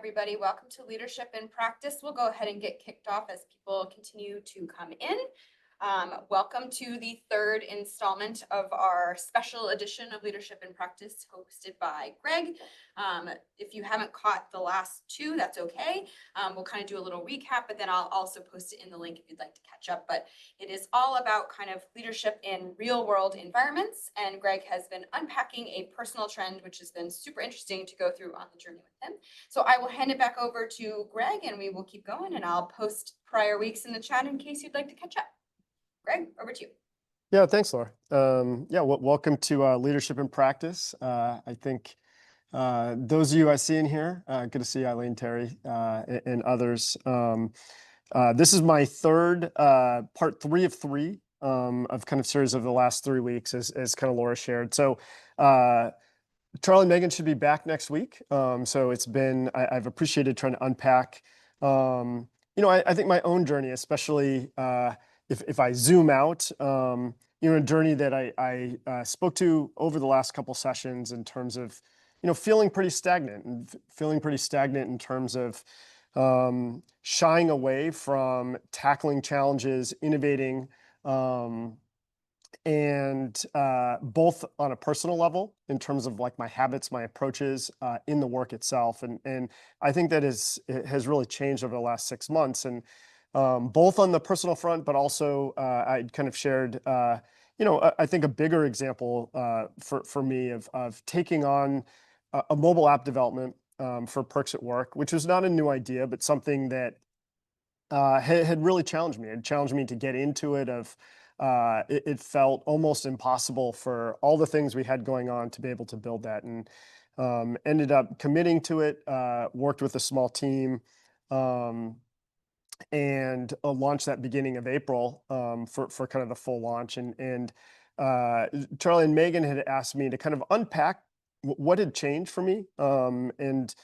everybody. Welcome to Leadership in Practice. We'll go ahead and get kicked off as people continue to come in. Welcome to the third installment of our special edition of Leadership in Practice hosted by Greg. If you haven't caught the last two, that's okay. We'll kind of do a little recap, but then I'll also post it in the link if you'd like to catch up. But it is all about kind of leadership in real world environments. And Greg has been unpacking a personal trend, which has been super interesting to go through on the journey with him. So I will hand it back over to Greg and we will keep going, and I'll post prior weeks in the chat in case you'd like to catch up. Greg, over to you. Yeah, thanks, Laura. Welcome to Leadership in Practice. I think those of you I see in here, good to see Eileen, Terry, and others. This is my third, part 3 of 3 of kind of series of the last 3 weeks, as kind of Laura shared. So Charlie and Megan should be back next week. So it's been, I've appreciated trying to unpack, I think my own journey, especially if I zoom out, a journey that I spoke to over the last couple sessions in terms of, feeling pretty stagnant in terms of shying away from tackling challenges, innovating, and both on a personal level in terms of like my habits, my approaches in the work itself. And I think that has really changed over the last 6 months. And both on the personal front, but also I kind of shared, I think a bigger example for me of taking on a mobile app development for Perks at Work, which was not a new idea, but something that had really challenged me. It challenged me to get into it. It felt almost impossible for all the things we had going on to be able to build that, and ended up committing to it. Worked with a small team. And launched that beginning of April for kind of the full launch. And Charlie and Megan had asked me to kind of unpack what had changed for me. And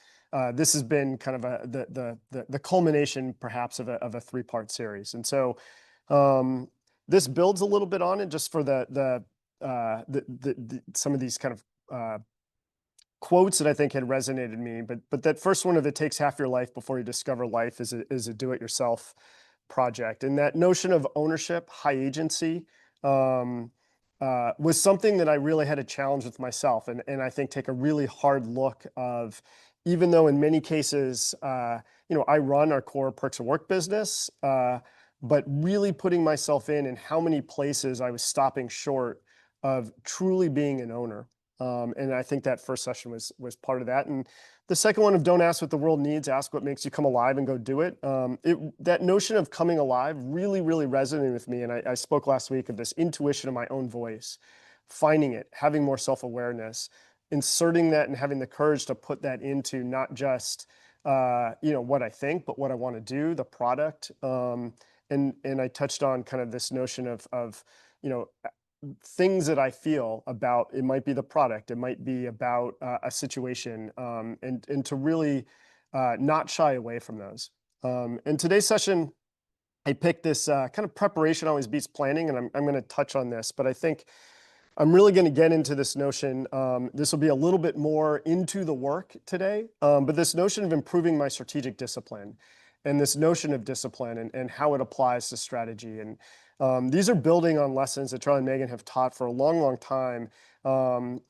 this has been kind of the culmination perhaps of a 3-part series. And so this builds a little bit on it just for some of these kind of quotes that I think had resonated with me, but that first one of "it takes half your life before you discover life" is a do-it-yourself project, and that notion of ownership, high agency, was something that I really had a challenge with myself, and I think take a really hard look of, even though in many cases, I run our core Perks at Work business, but really putting myself in how many places I was stopping short of truly being an owner. And I think that first session was part of that. And the second one of "don't ask what the world needs, ask what makes you come alive and go do it." That notion of coming alive really, really resonated with me. And I spoke last week of this intuition of my own voice, finding it, having more self-awareness, inserting that and having the courage to put that into not just, what I think, but what I want to do, the product. And I touched on kind of this notion of things that I feel about. It might be the product, it might be about a situation, and to really not shy away from those. In today's session, I picked this kind of preparation always beats planning, and I'm going to touch on this, but I think I'm really going to get into this notion. This will be a little bit more into the work today, but this notion of improving my strategic discipline, and this notion of discipline and how it applies to strategy. And these are building on lessons that Charlie and Megan have taught for a long, long time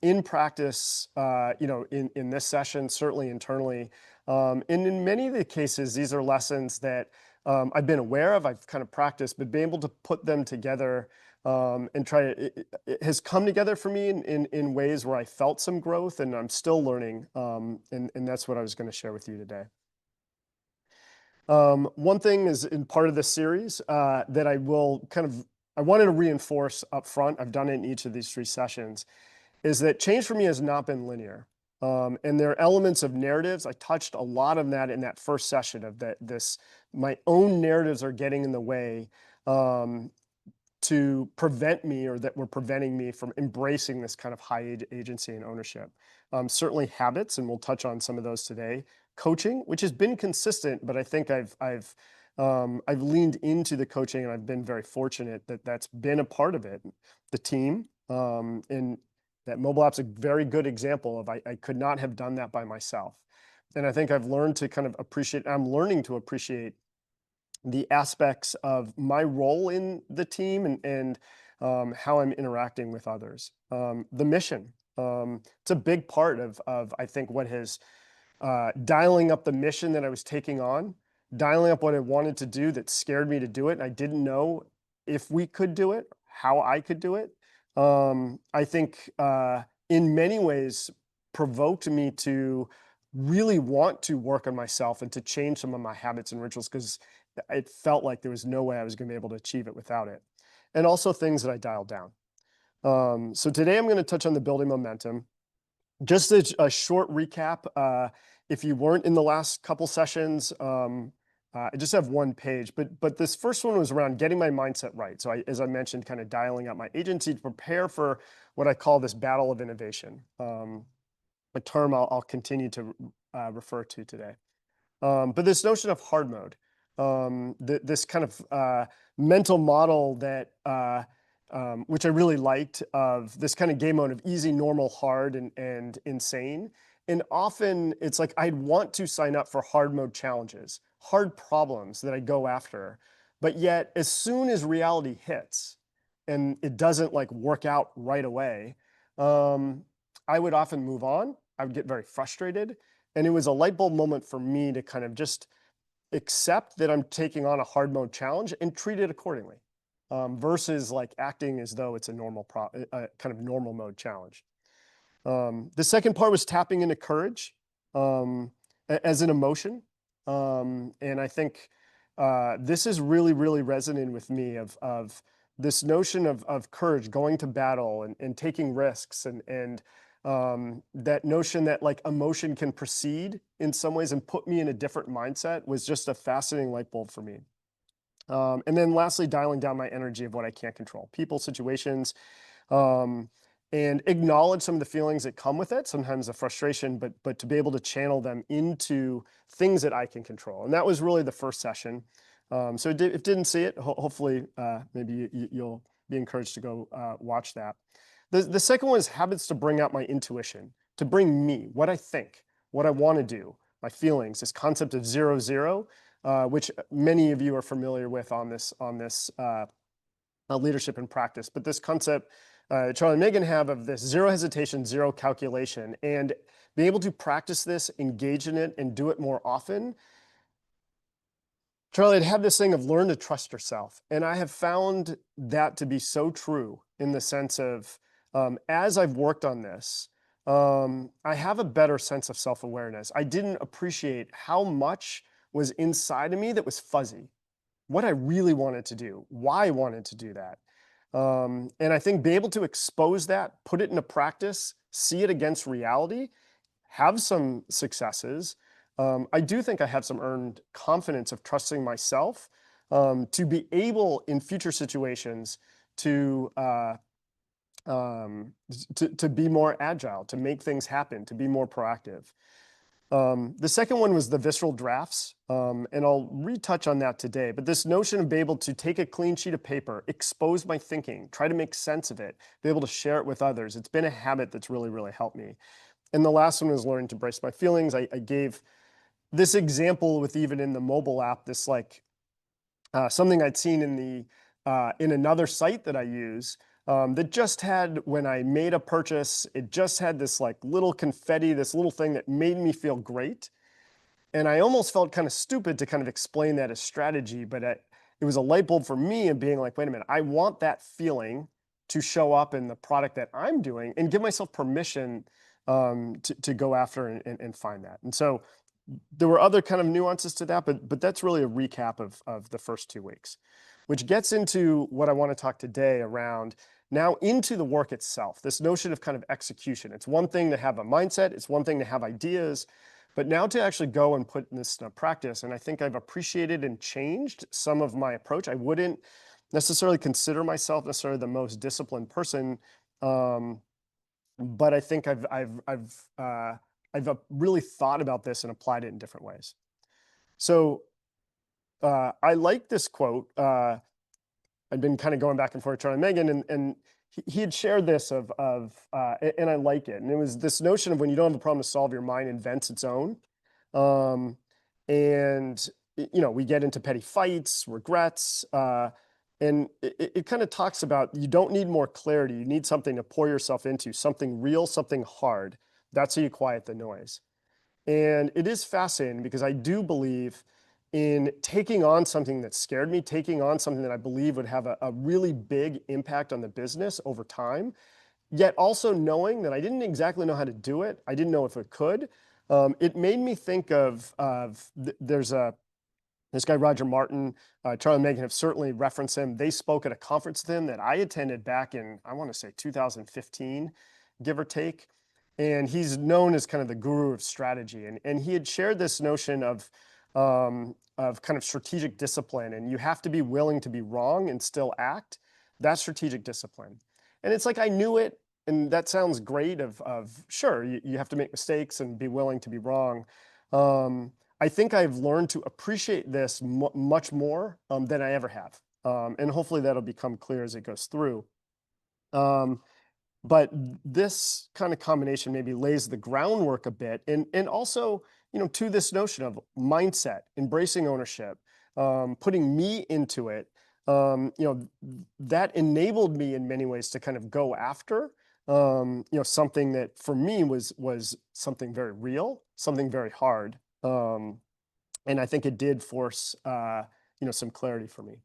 in practice, in this session, certainly internally. And in many of the cases, these are lessons that I've been aware of, I've kind of practiced, but being able to put them together and try to, it has come together for me in ways where I felt some growth, and I'm still learning. And that's what I was going to share with you today. One thing is in part of this series that I wanted to reinforce up front, I've done it in each of these 3 sessions, is that change for me has not been linear. And there are elements of narratives. I touched a lot of that in that first session of my own narratives are getting in the way to prevent me, or that were preventing me from embracing this kind of high agency and ownership. Certainly habits, and we'll touch on some of those today. Coaching, which has been consistent, but I think I've leaned into the coaching, and I've been very fortunate that that's been a part of it. The team, and that mobile app's a very good example of I could not have done that by myself. And I think I've learned to kind of appreciate, I'm learning to appreciate the aspects of my role in the team and how I'm interacting with others. The mission, it's a big part of I think what has dialing up the mission that I was taking on, dialing up what I wanted to do that scared me to do it. And I didn't know if we could do it, how I could do it. I think in many ways provoked me to really want to work on myself and to change some of my habits and rituals because it felt like there was no way I was going to be able to achieve it without it. And also things that I dialed down. So today I'm going to touch on the building momentum. Just a short recap. If you weren't in the last couple sessions, I just have one page, but this first one was around getting my mindset right. So as I mentioned, kind of dialing up my agency to prepare for what I call this battle of innovation, a term I'll continue to refer to today. But this notion of hard mode, this kind of mental model that which I really liked, of this kind of game mode of easy, normal, hard, and insane. And often it's like I'd want to sign up for hard mode challenges, hard problems that I go after. But yet, as soon as reality hits and it doesn't like work out right away, I would often move on. I would get very frustrated. And it was a light bulb moment for me to kind of just accept that I'm taking on a hard mode challenge and treat it accordingly, versus like acting as though it's a kind of normal mode challenge. The second part was tapping into courage as an emotion. And I think this is really, really resonating with me of this notion of courage, going to battle and taking risks and that notion that like emotion can proceed in some ways and put me in a different mindset was just a fascinating light bulb for me. And then lastly, dialing down my energy of what I can't control, people, situations, um, and acknowledge some of the feelings that come with it, sometimes the frustration, but to be able to channel them into things that I can control. And that was really the first session. So if you didn't see it, hopefully maybe you'll be encouraged to go watch that. The second one is habits to bring out my intuition, to bring me, what I think, what I want to do, my feelings, this concept of 0-0, which many of you are familiar with on this leadership in practice. But this concept Charlie and Megan have of this zero hesitation, zero calculation, and being able to practice this, engage in it, and do it more often. Charlie had had this thing of learn to trust yourself. And I have found that to be so true in the sense of as I've worked on this, I have a better sense of self-awareness. I didn't appreciate how much was inside of me that was fuzzy, what I really wanted to do, why I wanted to do that. And I think be able to expose that, put it into practice, see it against reality, have some successes. I do think I have some earned confidence of trusting myself to be able in future situations to be more agile, to make things happen, to be more proactive. The second one was the visceral drafts, and I'll retouch on that today. But this notion of being able to take a clean sheet of paper, expose my thinking, try to make sense of it, be able to share it with others. It's been a habit that's really, really helped me. And the last one was learning to brace my feelings. I gave this example with even in the mobile app, this like something I'd seen in another site that I use that just had, when I made a purchase, it just had this like little confetti, this little thing that made me feel great. And I almost felt kind of stupid to kind of explain that as strategy, but it was a light bulb for me of being like, wait a minute, I want that feeling to show up in the product that I'm doing and give myself permission to go after and find that. And so there were other kind of nuances to that, but that's really a recap of the first 2 weeks, which gets into what I want to talk today around now into the work itself, this notion of kind of execution. It's one thing to have a mindset, it's one thing to have ideas, but now to actually go and put this into practice. And I think I've appreciated and changed some of my approach. I wouldn't necessarily consider myself necessarily the most disciplined person, but I think I've really thought about this and applied it in different ways. So I like this quote. I've been kind of going back and forth with Charlie and Megan, and he had shared this and I like it. And it was this notion of when you don't have a problem to solve, your mind invents its own. Um, and we get into petty fights, regrets, and it kind of talks about you don't need more clarity. You need something to pour yourself into, something real, something hard. That's how you quiet the noise. And it is fascinating because I do believe in taking on something that scared me, taking on something that I believe would have a really big impact on the business over time, yet also knowing that I didn't exactly know how to do it. I didn't know if it could. It made me think there's this guy, Roger Martin, Charlie and Megan have certainly referenced him. They spoke at a conference with him that I attended back in, I want to say 2015, give or take. And he's known as kind of the guru of strategy. And he had shared this notion of kind of strategic discipline. And you have to be willing to be wrong and still act. That's strategic discipline. And it's like I knew it. And that sounds great of sure, you have to make mistakes and be willing to be wrong. I think I've learned to appreciate this much more than I ever have. And hopefully that'll become clear as it goes through. Um, but this kind of combination maybe lays the groundwork a bit and also, to this notion of mindset, embracing ownership, putting me into it, that enabled me in many ways to kind of go after, something that for me was something very real, something very hard. And I think it did force, some clarity for me.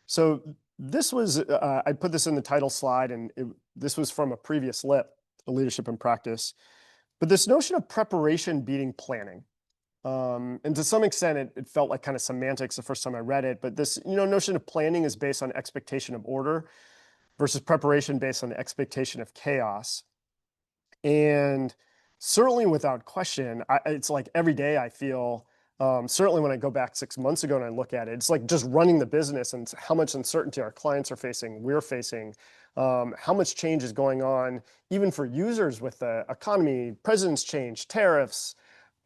So this was, I put this in the title slide, and this was from a previous LIP, Leadership in Practice. But this notion of preparation beating planning. And to some extent, it felt like kind of semantics the first time I read it. But this, notion of planning is based on expectation of order versus preparation based on the expectation of chaos. And certainly without question, it's like every day I feel, certainly when I go back 6 months ago and I look at it, it's like just running the business and how much uncertainty our clients are facing, we're facing, how much change is going on, even for users with the economy, president's change, tariffs,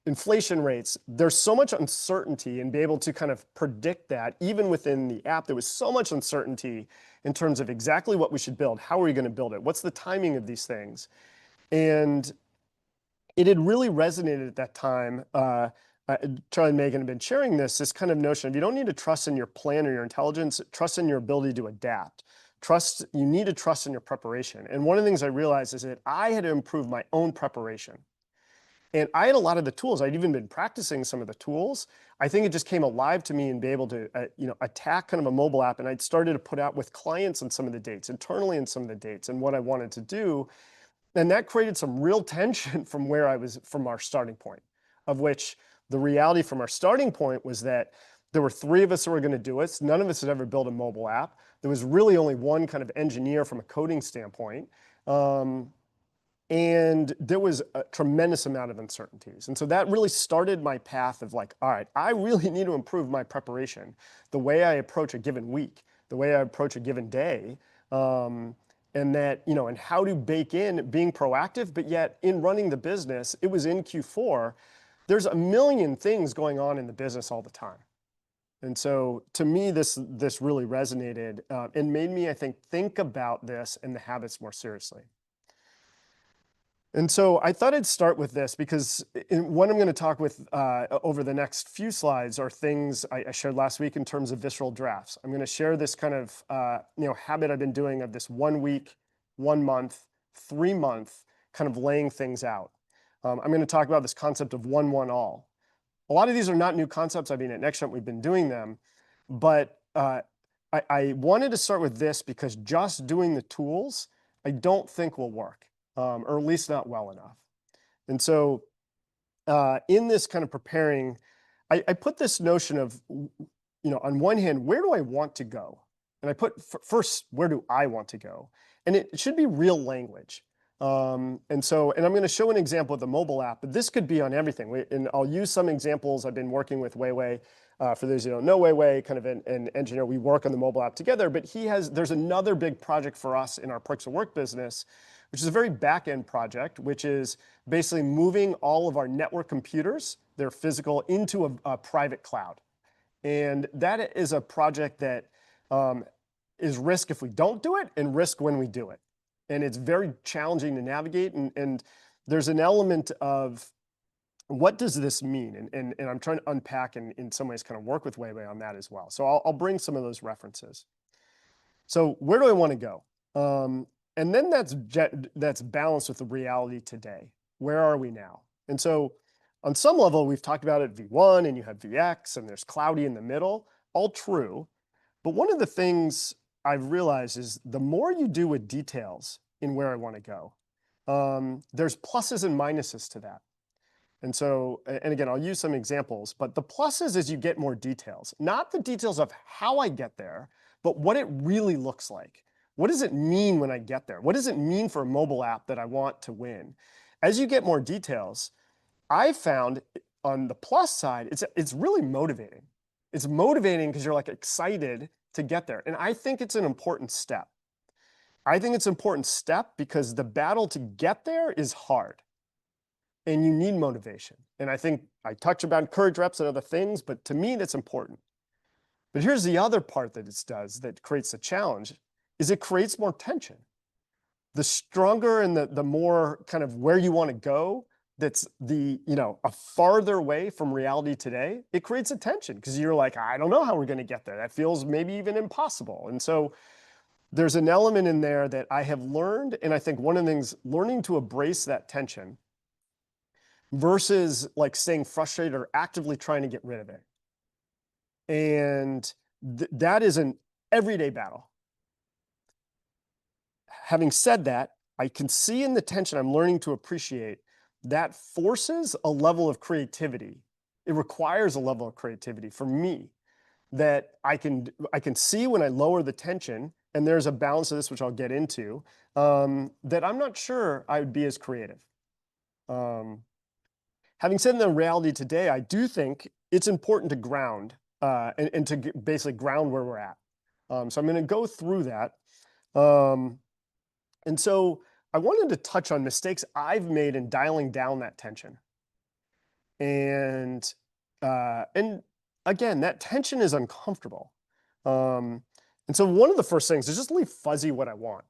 inflation rates. There's so much uncertainty, and be able to kind of predict that, even within the app, there was so much uncertainty in terms of exactly what we should build. How are we going to build it? What's the timing of these things? And it had really resonated at that time. Charlie and Megan have been sharing this kind of notion of you don't need to trust in your plan or your intelligence, trust in your ability to adapt. You need to trust in your preparation. And one of the things I realized is that I had to improve my own preparation. And I had a lot of the tools. I'd even been practicing some of the tools. I think it just came alive to me and be able to, attack kind of a mobile app. And I'd started to put out with clients on some of the dates, internally in some of the dates, and what I wanted to do. And that created some real tension from our starting point, of which the reality from our starting point was that there were three of us who were going to do it. None of us had ever built a mobile app. There was really only one kind of engineer from a coding standpoint. And there was a tremendous amount of uncertainties. And so that really started my path of like, all right, I really need to improve my preparation, the way I approach a given week, the way I approach a given day. And that, and how to bake in being proactive, but yet in running the business, it was in Q4. There's a million things going on in the business all the time. And so to me, this really resonated and made me, I think about this and the habits more seriously. And so I thought I'd start with this because what I'm going to talk with over the next few slides are things I shared last week in terms of visceral drafts. I'm going to share this kind of habit I've been doing of this 1 week, 1 month, 3 month kind of laying things out. I'm going to talk about this concept of 1-1-all. A lot of these are not new concepts. I mean, at NextJump, we've been doing them. But I wanted to start with this because just doing the tools, I don't think will work. Or at least not well enough. And so in this kind of preparing, I put this notion of, on one hand, where do I want to go? And I put first, where do I want to go? And it should be real language. And I'm going to show an example of the mobile app, but this could be on everything. And I'll use some examples. I've been working with Weiwei. For those who don't know Weiwei, kind of an engineer, we work on the mobile app together, but there's another big project for us in our Perks of Work business, which is a very back-end project, which is basically moving all of our network computers, their physical, into a private cloud. And that is a project that is risk if we don't do it and risk when we do it. And it's very challenging to navigate. And there's an element of what does this mean? And I'm trying to unpack and in some ways kind of work with Weiwei on that as well. So I'll bring some of those references. So where do I want to go? And then that's balanced with the reality today. Where are we now? And so on some level, we've talked about it V1 and you have VX and there's cloudy in the middle, all true. But one of the things I've realized is the more you do with details in where I want to go, there's pluses and minuses to that. And so, and again, I'll use some examples, but the pluses is you get more details, not the details of how I get there, but what it really looks like. What does it mean when I get there? What does it mean for a mobile app that I want to win? As you get more details, I found on the plus side, it's really motivating. It's motivating because you're like excited to get there. And I think it's an important step. I think it's an important step because the battle to get there is hard and you need motivation. And I think I touch about courage reps and other things, but to me, that's important. But here's the other part that it does that creates a challenge is it creates more tension. The stronger and the more kind of where you want to go, that's a farther away from reality today, it creates a tension because you're like, I don't know how we're going to get there. That feels maybe even impossible. And so there's an element in there that I have learned, and I think one of the things, learning to embrace that tension versus like staying frustrated or actively trying to get rid of it. And that is an everyday battle. Having said that, I can see in the tension I'm learning to appreciate that forces a level of creativity. It requires a level of creativity for me that I can see when I lower the tension, and there's a balance of this, which I'll get into, that I'm not sure I would be as creative. Having said the reality today, I do think it's important to ground and to basically ground where we're at. So I'm going to go through that. And so I wanted to touch on mistakes I've made in dialing down that tension. And again, that tension is uncomfortable. And so one of the first things is just leave fuzzy what I want.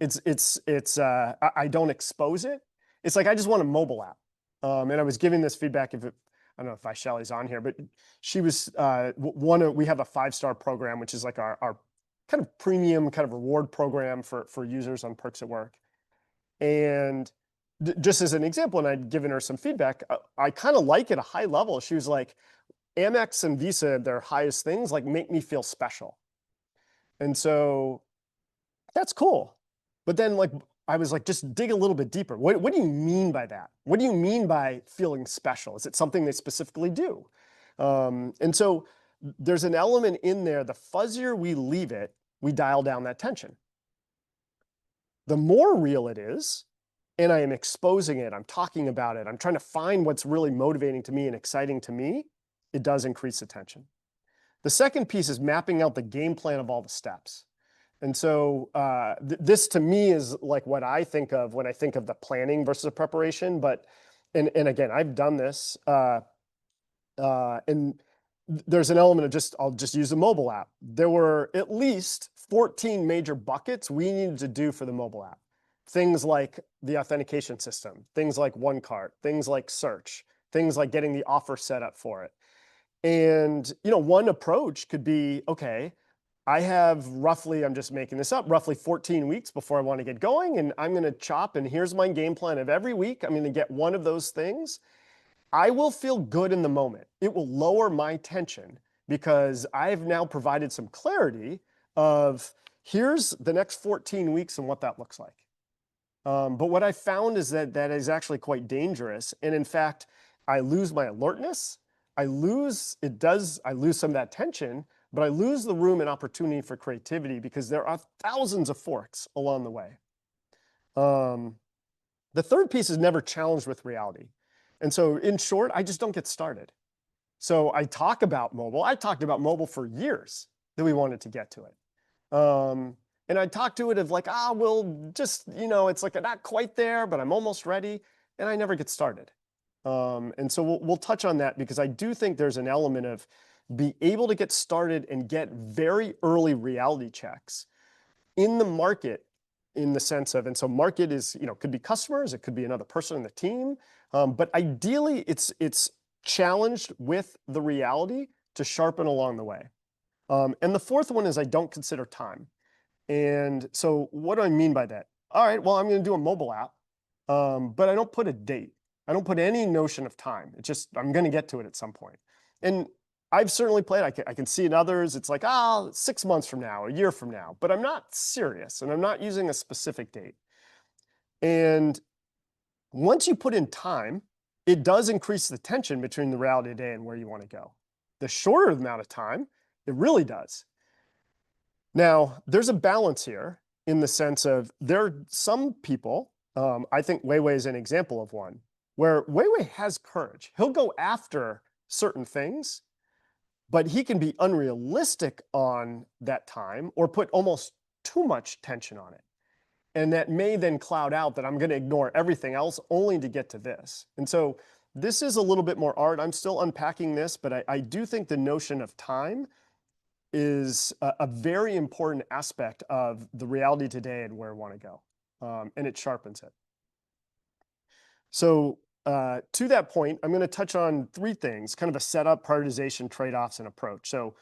I don't expose it. It's like I just want a mobile app. And I was giving this feedback I don't know if Vaishali's on here, but she was we have a 5-star program, which is like our kind of premium kind of reward program for users on Perks at Work. And just as an example, and I'd given her some feedback, I kind of like at a high level. She was like, Amex and Visa, their highest things, like make me feel special. And so that's cool. But then like I was like, just dig a little bit deeper. What do you mean by that? What do you mean by feeling special? Is it something they specifically do? And so there's an element in there, the fuzzier we leave it, we dial down that tension. The more real it is, and I am exposing it, I'm talking about it, I'm trying to find what's really motivating to me and exciting to me, it does increase the tension. The second piece is mapping out the game plan of all the steps. And so this to me is like what I think of when I think of the planning versus the preparation. But, and again, I've done this. And there's an element of I'll just use the mobile app. There were at least 14 major buckets we needed to do for the mobile app. Things like the authentication system, things like OneCart, things like search, things like getting the offer set up for it. And, one approach could be, okay, I have roughly, I'm just making this up, roughly 14 weeks before I want to get going. And I'm going to chop, and here's my game plan of every week. I'm going to get one of those things. I will feel good in the moment. It will lower my tension because I've now provided some clarity of here's the next 14 weeks and what that looks like. But what I found is that is actually quite dangerous. And in fact, I lose my alertness. I lose some of that tension, but I lose the room and opportunity for creativity because there are thousands of forks along the way. The third piece is never challenged with reality. And so in short, I just don't get started. So I talk about mobile. I talked about mobile for years that we wanted to get to it. And I talked to it of like, we'll just, it's like not quite there, but I'm almost ready. And I never get started. And so we'll touch on that because I do think there's an element of be able to get started and get very early reality checks in the market in the sense of, and so market is, could be customers, it could be another person in the team, but ideally it's challenged with the reality to sharpen along the way. And the fourth one is I don't consider time. And so what do I mean by that? All right, well, I'm going to do a mobile app, but I don't put a date. I don't put any notion of time. It's just, I'm going to get to it at some point. And I've certainly played, I can see in others, it's like, 6 months from now, a year from now, but I'm not serious and I'm not using a specific date. And once you put in time, it does increase the tension between the reality today and where you want to go. The shorter amount of time, it really does. Now, there's a balance here in the sense of there are some people, I think Weiwei is an example of one, where Weiwei has courage. He'll go after certain things, but he can be unrealistic on that time or put almost too much tension on it. And that may then cloud out that I'm going to ignore everything else only to get to this. And so this is a little bit more art. I'm still unpacking this, but I do think the notion of time is a very important aspect of the reality today and where I want to go. And it sharpens it. So to that point, I'm going to touch on 3 things, kind of a setup, prioritization, trade-offs, and approach. So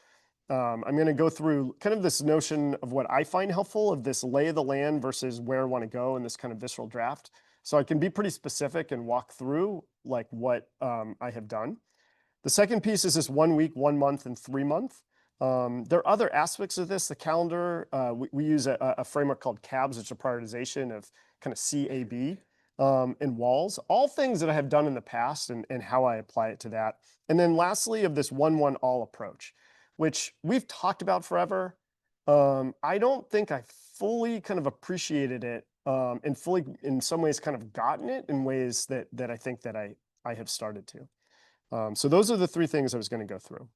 I'm going to go through kind of this notion of what I find helpful of this lay of the land versus where I want to go in this kind of visceral draft. So I can be pretty specific and walk through like what I have done. The second piece is this 1 week, 1 month, and 3 month. There are other aspects of this. The calendar, we use a framework called CABS, which is a prioritization of kind of CAB, and walls, all things that I have done in the past and how I apply it to that. And then lastly, of this 1-1-all approach, which we've talked about forever. I don't think I fully kind of appreciated it and fully, in some ways, kind of gotten it in ways that I think that I have started to. So those are the 3 things I was going to go through.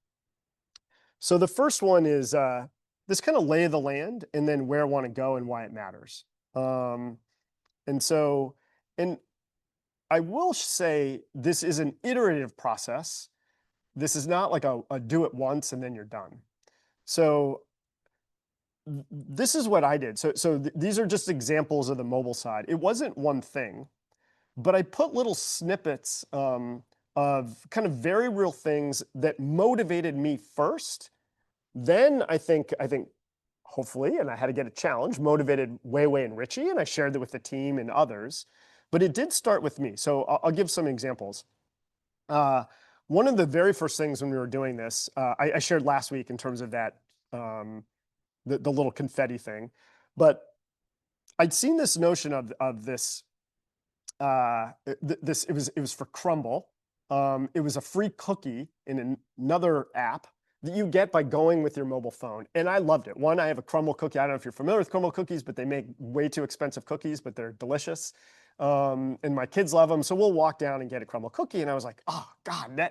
So the first one is this kind of lay of the land and then where I want to go and why it matters. And so, and I will say this is an iterative process. This is not like a do it once and then you're done. So this is what I did. So these are just examples of the mobile side. It wasn't one thing, but I put little snippets of kind of very real things that motivated me first. Then I think hopefully, and I had to get a challenge, motivated Weiwei and Richie, and I shared that with the team and others. But it did start with me. So I'll give some examples. One of the very first things when we were doing this, I shared last week in terms of that, the little confetti thing. But I'd seen this notion of this, it was for Crumble. It was a free cookie in another app that you get by going with your mobile phone. And I loved it. One, I have a Crumble cookie. I don't know if you're familiar with Crumble cookies, but they make way too expensive cookies, but they're delicious. And my kids love them. So we'll walk down and get a Crumble cookie. And I was like, oh God,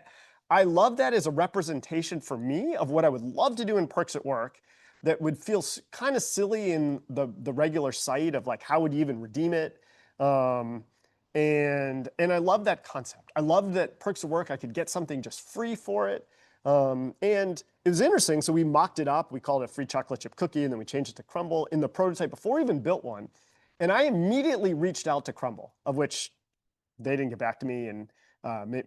I love that as a representation for me of what I would love to do in Perks at Work that would feel kind of silly in the regular site of like, how would you even redeem it? And I love that concept. I love that Perks at Work, I could get something just free for it. And it was interesting. So we mocked it up. We called it a free chocolate chip cookie, and then we changed it to Crumble in the prototype before we even built one. And I immediately reached out to Crumble, of which they didn't get back to me. And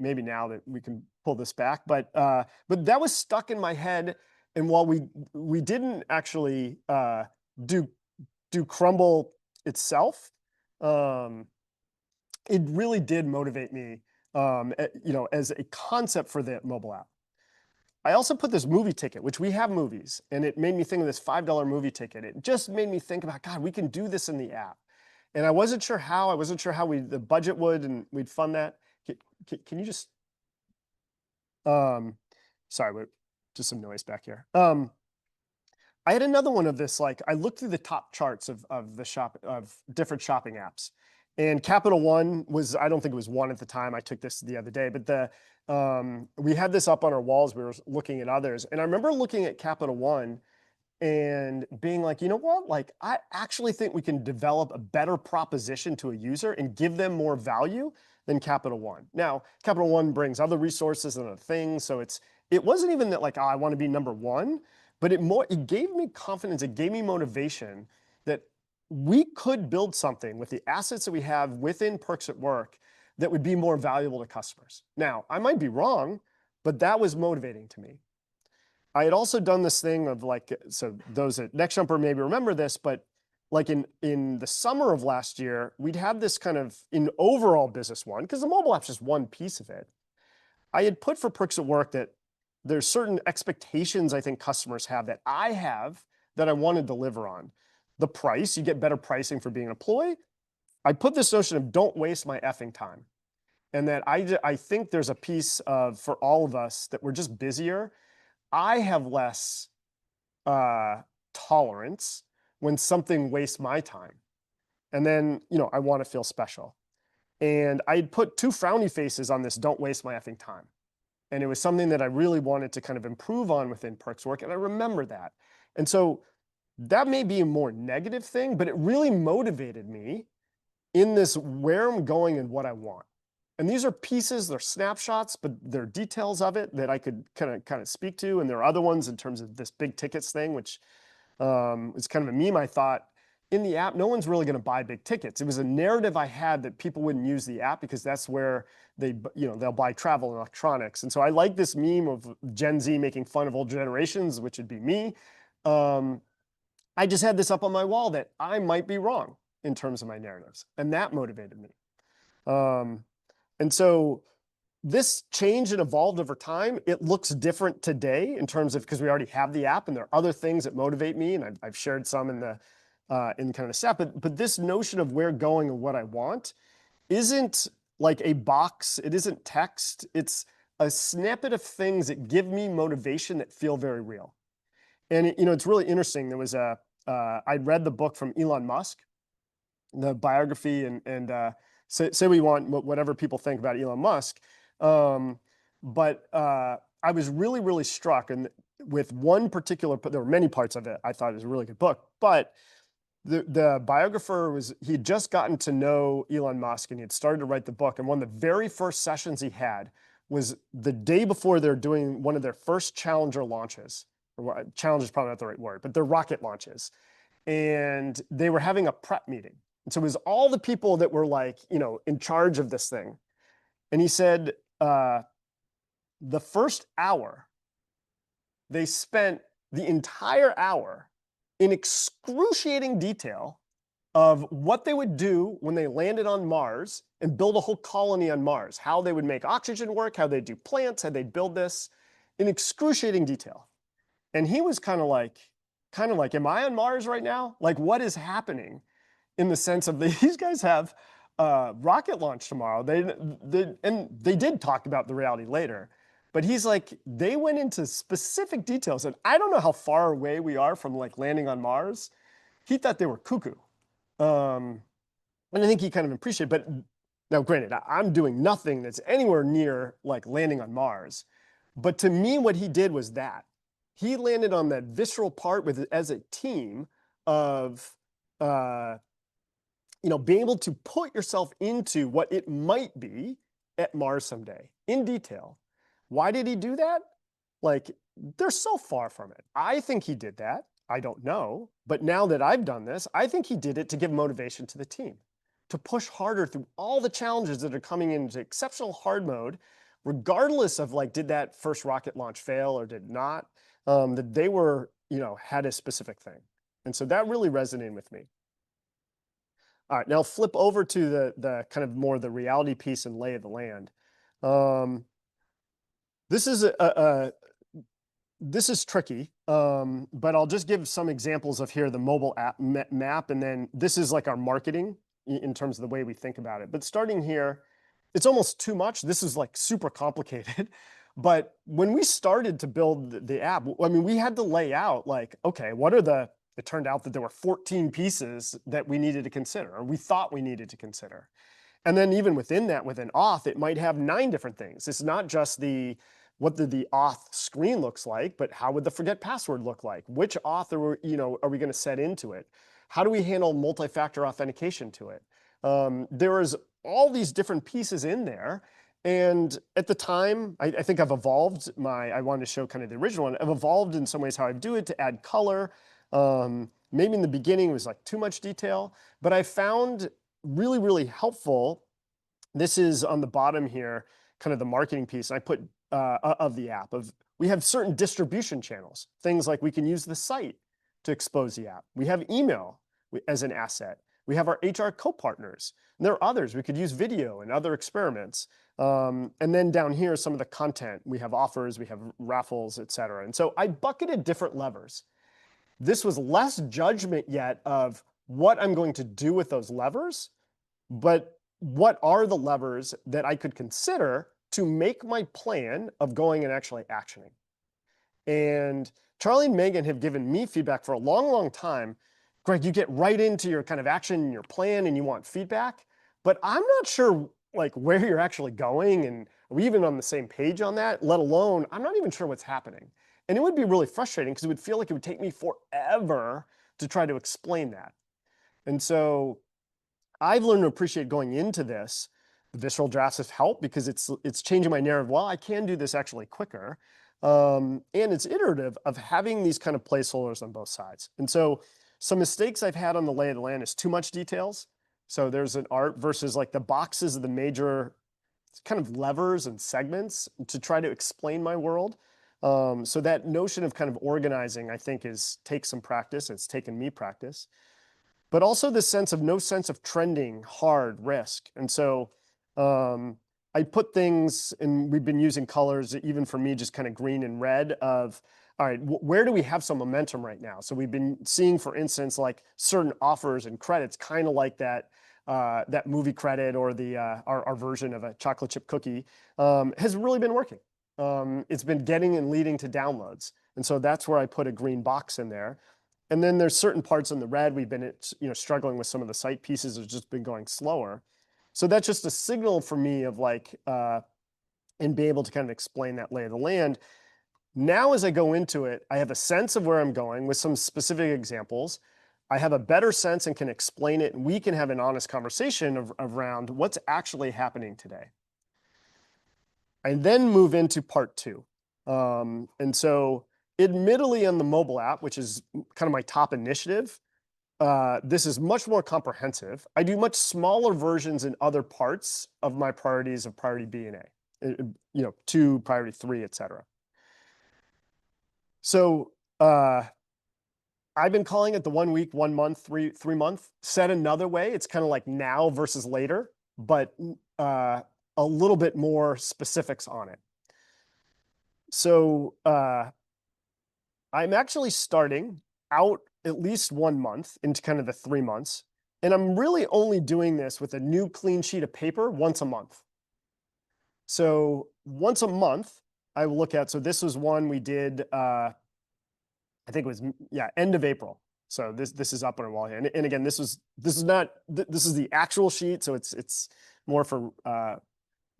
maybe now that we can pull this back, but that was stuck in my head. And while we didn't actually do Crumble itself, it really did motivate me, as a concept for the mobile app. I also put this movie ticket, which we have movies, and it made me think of this $5 movie ticket. It just made me think about, God, we can do this in the app. And I wasn't sure how. I wasn't sure how the budget would, and we'd fund that. Can you just, sorry, just some noise back here. I had another one of this, like I looked through the top charts of different shopping apps. And Capital One was, I don't think it was one at the time. I took this the other day, but we had this up on our walls. We were looking at others. And I remember looking at Capital One and being like, you know what? Like, I actually think we can develop a better proposition to a user and give them more value than Capital One. Now, Capital One brings other resources and other things. So it wasn't even that like, oh, I want to be number one, but it gave me confidence. It gave me motivation that we could build something with the assets that we have within Perks at Work that would be more valuable to customers. Now, I might be wrong, but that was motivating to me. I had also done this thing of like, so those at Next Jumper maybe remember this, but like in the summer of last year, we'd have this kind of in overall business one, because the mobile app's just one piece of it. I had put for Perks at Work that there's certain expectations I think customers have that I have that I want to deliver on. The price, you get better pricing for being an employee. I put this notion of don't waste my effing time. And that I think there's a piece of, for all of us, that we're just busier. I have less tolerance when something wastes my time. And then, I want to feel special. And I'd put two frowny faces on this don't waste my effing time. And it was something that I really wanted to kind of improve on within Perks Work. And I remember that. And so that may be a more negative thing, but it really motivated me in this where I'm going and what I want. And these are pieces, they're snapshots, but they're details of it that I could kind of speak to. And there are other ones in terms of this big tickets thing, which is kind of a meme. I thought in the app, no one's really going to buy big tickets. It was a narrative I had that people wouldn't use the app because that's where they'll buy travel and electronics. And so I like this meme of Gen Z making fun of old generations, which would be me. I just had this up on my wall that I might be wrong in terms of my narratives, and that motivated me. And so this changed and evolved over time. It looks different today in terms of, because we already have the app and there are other things that motivate me, and I've shared some in kind of the step. But this notion of where going and what I want isn't like a box. It isn't text. It's a snippet of things that give me motivation that feel very real. And it's really interesting. There was I'd read the book from Elon Musk, the biography, and say we want whatever people think about Elon Musk. But I was really, really struck with one particular, there were many parts of it I thought it was a really good book, but the biographer he had just gotten to know Elon Musk and he had started to write the book. And one of the very first sessions he had was the day before they're doing one of their first Challenger launches. Challenge is probably not the right word, but their rocket launches. And they were having a prep meeting. And so it was all the people that were like, in charge of this thing. And he said, the first hour, they spent the entire hour in excruciating detail of what they would do when they landed on Mars and build a whole colony on Mars, how they would make oxygen work, how they'd do plants, how they'd build this in excruciating detail. And he was kind of like, am I on Mars right now? Like, what is happening? In the sense of these guys have rocket launch tomorrow. They did talk about the reality later, but he's like, they went into specific details, and I don't know how far away we are from like landing on Mars. He thought they were cuckoo, and I think he kind of appreciated. But now, granted, I'm doing nothing that's anywhere near like landing on Mars. But to me, what he did was that he landed on that visceral part as a team of being able to put yourself into what it might be at Mars someday in detail. Why did he do that? Like, they're so far from it. I think he did that. I don't know. But now that I've done this, I think he did it to give motivation to the team, to push harder through all the challenges that are coming into exceptional hard mode, regardless of like, did that first rocket launch fail or did not, that they were, had a specific thing. And so that really resonated with me. All right, now flip over to the kind of more the reality piece and lay of the land. This is this is tricky, but I'll just give some examples of here the mobile app map, and then this is like our marketing in terms of the way we think about it. But starting here, it's almost too much. This is like super complicated. But when we started to build the app, I mean, we had to lay out like, okay, it turned out that there were 14 pieces that we needed to consider, or we thought we needed to consider. And then even within that, within auth, it might have 9 different things. It's not just what the auth screen looks like, but how would the forget password look like? Which auth are we going to set into it? How do we handle multi-factor authentication to it? There is all these different pieces in there. And at the time, I think I've evolved I wanted to show kind of the original one. I've evolved in some ways how I do it to add color. maybe in the beginning it was like too much detail, but I found really, really helpful. This is on the bottom here, kind of the marketing piece. I put of the app of we have certain distribution channels, things like we can use the site to expose the app. We have email as an asset. We have our HR co-partners. And there are others. We could use video and other experiments. And then down here, some of the content. We have offers, we have raffles, et cetera. And so I bucketed different levers. This was less judgment yet of what I'm going to do with those levers, but what are the levers that I could consider to make my plan of going and actually actioning. And Charlie and Megan have given me feedback for a long, long time. Greg, you get right into your kind of action and your plan and you want feedback, but I'm not sure like where you're actually going, and are we even on the same page on that, let alone I'm not even sure what's happening. And it would be really frustrating because it would feel like it would take me forever to try to explain that. And so I've learned to appreciate going into this. The visceral drafts have helped because it's changing my narrative. Well, I can do this actually quicker. And it's iterative of having these kind of placeholders on both sides. And so some mistakes I've had on the lay of the land is too much details. So there's an art versus like the boxes of the major kind of levers and segments to try to explain my world. So that notion of kind of organizing, I think, takes some practice. It's taken me practice. But also this sense of no sense of trending, hard, risk. And so I put things, and we've been using colors, even for me, just kind of green and red of, all right, where do we have some momentum right now? So we've been seeing, for instance, like certain offers and credits, kind of like that movie credit or our version of a chocolate chip cookie has really been working. It's been getting and leading to downloads. And so that's where I put a green box in there. And then there's certain parts in the red we've been struggling with. Some of the site pieces have just been going slower. So that's just a signal for me of like, and be able to kind of explain that lay of the land. Now, as I go into it, I have a sense of where I'm going with some specific examples. I have a better sense and can explain it, and we can have an honest conversation around what's actually happening today. I then move into part two. And so admittedly on the mobile app, which is kind of my top initiative, this is much more comprehensive. I do much smaller versions in other parts of my priorities of priority B and A, 2, priority 3, et cetera. So I've been calling it the 1 week, 1 month, 3 month. Said another way, it's kind of like now versus later, but a little bit more specifics on it. So I'm actually starting out at least 1 month into kind of the 3 months. And I'm really only doing this with a new clean sheet of paper once a month. So once a month, I will look at, so this was one we did, I think it was, end of April. So this is up on our wall here. And again, this is the actual sheet. So it's more for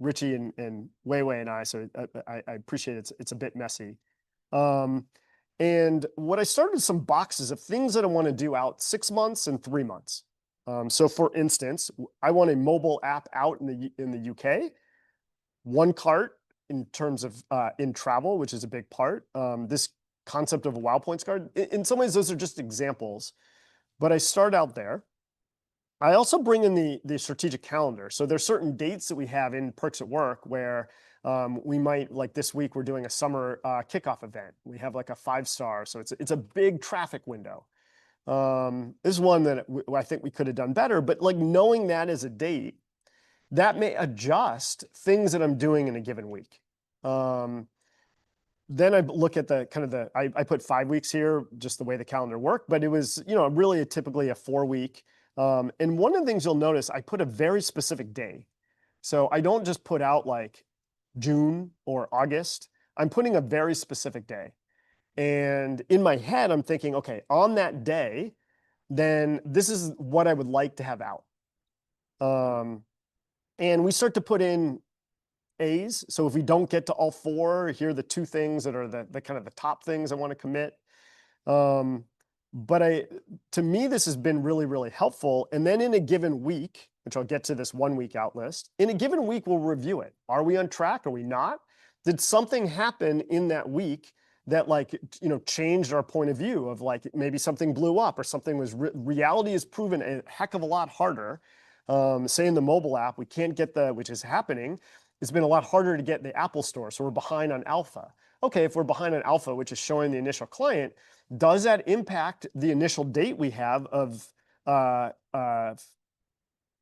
Richie and Wei and I. So I appreciate it's a bit messy. And what I started with some boxes of things that I want to do out 6 months and 3 months. So for instance, I want a mobile app out in the UK, 1 cart in terms of in travel, which is a big part. This concept of a wow points card, in some ways, those are just examples, but I start out there. I also bring in the strategic calendar. So there's certain dates that we have in Perks at Work where we might, like this week, we're doing a summer kickoff event. We have like a 5-star, so it's a big traffic window. This is one that I think we could have done better, but like knowing that as a date, that may adjust things that I'm doing in a given week. Then I look at I put 5 weeks here, just the way the calendar worked, but it was, really typically a 4-week. And one of the things you'll notice, I put a very specific day. So I don't just put out like June or August. I'm putting a very specific day. And in my head, I'm thinking, okay, on that day, then this is what I would like to have out. And we start to put in A's. So if we don't get to all 4, here are the 2 things that are the kind of the top things I want to commit. But to me, this has been really, really helpful. And then in a given week, which I'll get to this 1 week out list, in a given week, we'll review it. Are we on track? Are we not? Did something happen in that week that like, changed our point of view of like maybe something blew up or something was reality is proven a heck of a lot harder. Say in the mobile app, we can't get which is happening. It's been a lot harder to get the Apple Store, so we're behind on alpha. Okay, if we're behind on alpha, which is showing the initial client, does that impact the initial date we have of uh, uh,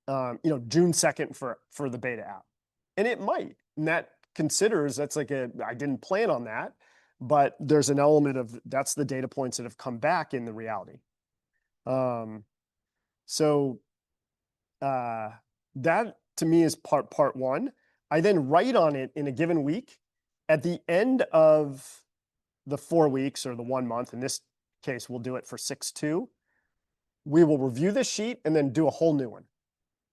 June 2nd for the beta app? And it might. And that considers that's like I didn't plan on that, but there's an element of that's the data points that have come back in the reality. So that to me is part one. I then write on it in a given week. At the end of the 4 weeks or the 1 month, in this case, we'll do it for 6/2. We will review this sheet and then do a whole new one.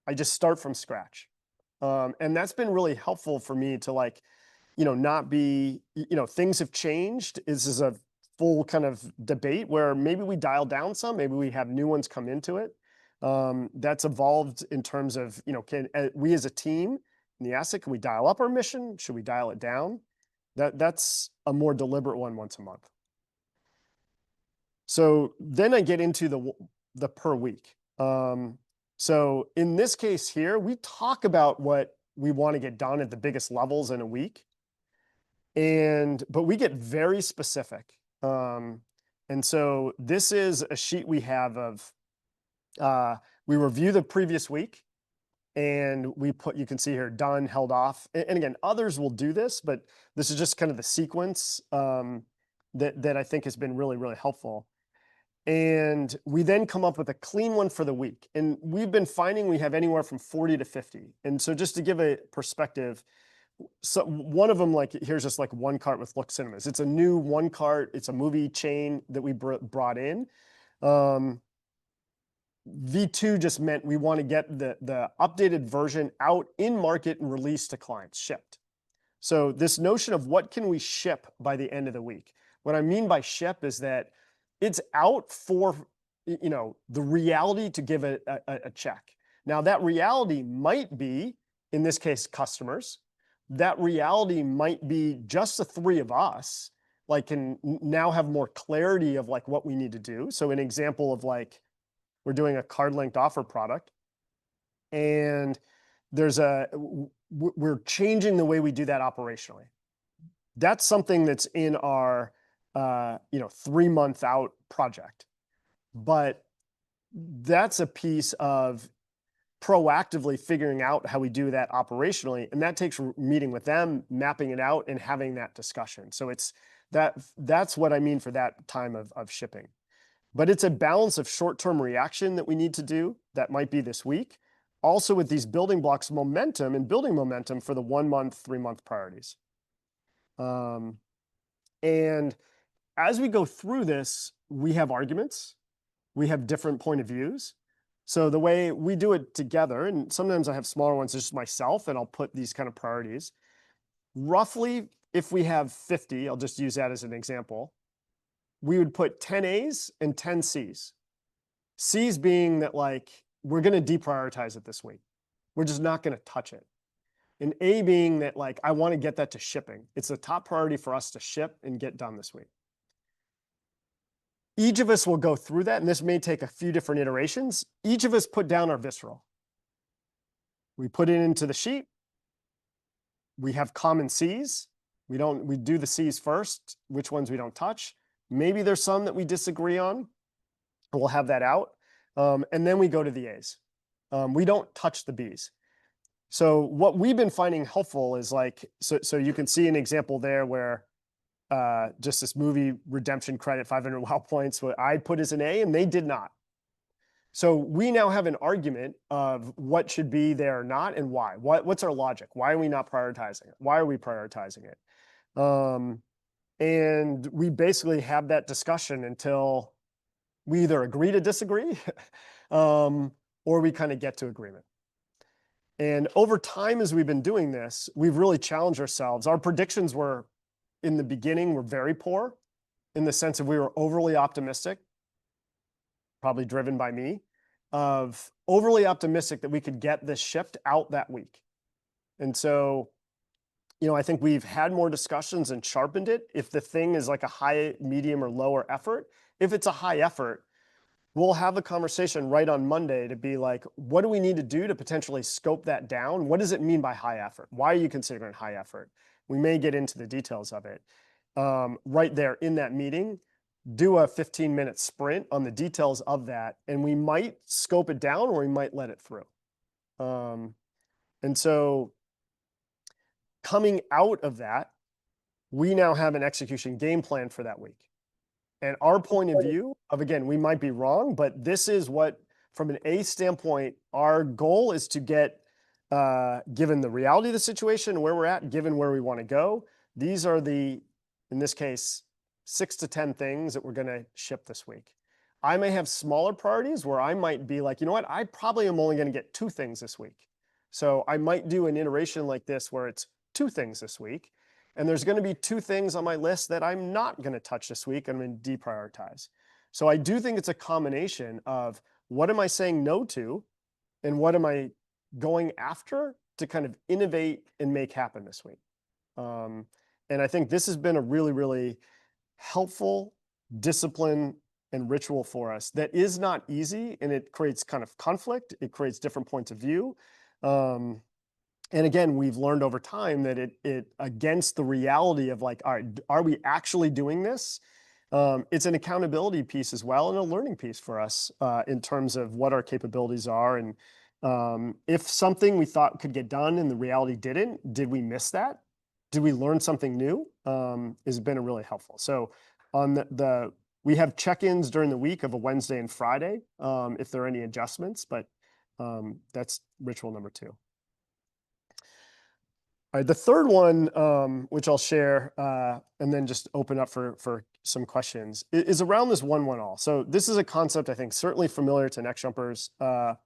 I just start from scratch. And that's been really helpful for me to like, not be, things have changed. This is a full kind of debate where maybe we dial down some, maybe we have new ones come into it. That's evolved in terms of, can we as a team in the asset, can we dial up our mission? Should we dial it down? That's a more deliberate one once a month. So then I get into the per week. So in this case here, we talk about what we want to get done at the biggest levels in a week. But we get very specific. And so this is a sheet we have of, we review the previous week and you can see here, done, held off. And again, others will do this, but this is just kind of the sequence that I think has been really, really helpful. And we then come up with a clean one for the week. And we've been finding we have anywhere from 40 to 50. And so just to give a perspective, so one of them, like here's just like One Cart with Look Cinemas. It's a new One Cart. It's a movie chain that we brought in. V2 just meant we want to get the updated version out in market and released to clients, shipped. So this notion of what can we ship by the end of the week? What I mean by ship is that it's out for the reality to give a check. Now that reality might be, in this case, customers. That reality might be just the three of us, like can now have more clarity of like what we need to do. So an example of like, we're doing a card linked offer product and we're changing the way we do that operationally. That's something that's in our 3-month out project. But that's a piece of proactively figuring out how we do that operationally. And that takes meeting with them, mapping it out, and having that discussion. So that's what I mean for that time of shipping. But it's a balance of short-term reaction that we need to do that might be this week. Also with these building blocks, momentum and building momentum for the 1 month, 3-month priorities. And as we go through this, we have arguments. We have different point of views. So the way we do it together, and sometimes I have smaller ones, just myself, and I'll put these kind of priorities. Roughly, if we have 50, I'll just use that as an example, we would put 10 A's and 10 C's. C's being that like, we're going to deprioritize it this week. We're just not going to touch it. And A being that like, I want to get that to shipping. It's a top priority for us to ship and get done this week. Each of us will go through that, and this may take a few different iterations. Each of us put down our visceral. We put it into the sheet. We have common C's. We do the C's first, which ones we don't touch. Maybe there's some that we disagree on. We'll have that out. And then we go to the A's. We don't touch the B's. So what we've been finding helpful is like, so you can see an example there where just this movie redemption credit, 500 wow points, what I put as an A and they did not. So we now have an argument of what should be there or not and why. What's our logic? Why are we not prioritizing it? Why are we prioritizing it? And we basically have that discussion until we either agree to disagree or we kind of get to agreement. And over time, as we've been doing this, we've really challenged ourselves. Our predictions were, in the beginning, were very poor in the sense of we were overly optimistic, probably driven by me, of overly optimistic that we could get this shipped out that week. And so, I think we've had more discussions and sharpened it. If the thing is like a high, medium, or lower effort, if it's a high effort, we'll have a conversation right on Monday to be like, what do we need to do to potentially scope that down? What does it mean by high effort? Why are you considering high effort? We may get into the details of it. Right there in that meeting, do a 15-minute sprint on the details of that, and we might scope it down or we might let it through. And so coming out of that, we now have an execution game plan for that week. And our point of view of, again, we might be wrong, but this is what, from an A standpoint, our goal is to get, given the reality of the situation, where we're at, given where we want to go, these are the, in this case, 6 to 10 things that we're going to ship this week. I may have smaller priorities where I might be like, you know what, I probably am only going to get 2 things this week. So I might do an iteration like this where it's 2 things this week. And there's going to be 2 things on my list that I'm not going to touch this week. I'm going to deprioritize. So I do think it's a combination of what am I saying no to and what am I going after to kind of innovate and make happen this week. And I think this has been a really, really helpful discipline and ritual for us that is not easy, and it creates kind of conflict. It creates different points of view. And again, we've learned over time that it against the reality of like, all right, are we actually doing this? It's an accountability piece as well and a learning piece for us in terms of what our capabilities are. And if something we thought could get done and the reality didn't, did we miss that? Did we learn something new? Has been really helpful. So on we have check-ins during the week of a Wednesday and Friday if there are any adjustments, but that's ritual number 2. All right, the third one, which I'll share and then just open up for some questions, is around this 1-1-all. So this is a concept I think certainly familiar to neck jumpers, but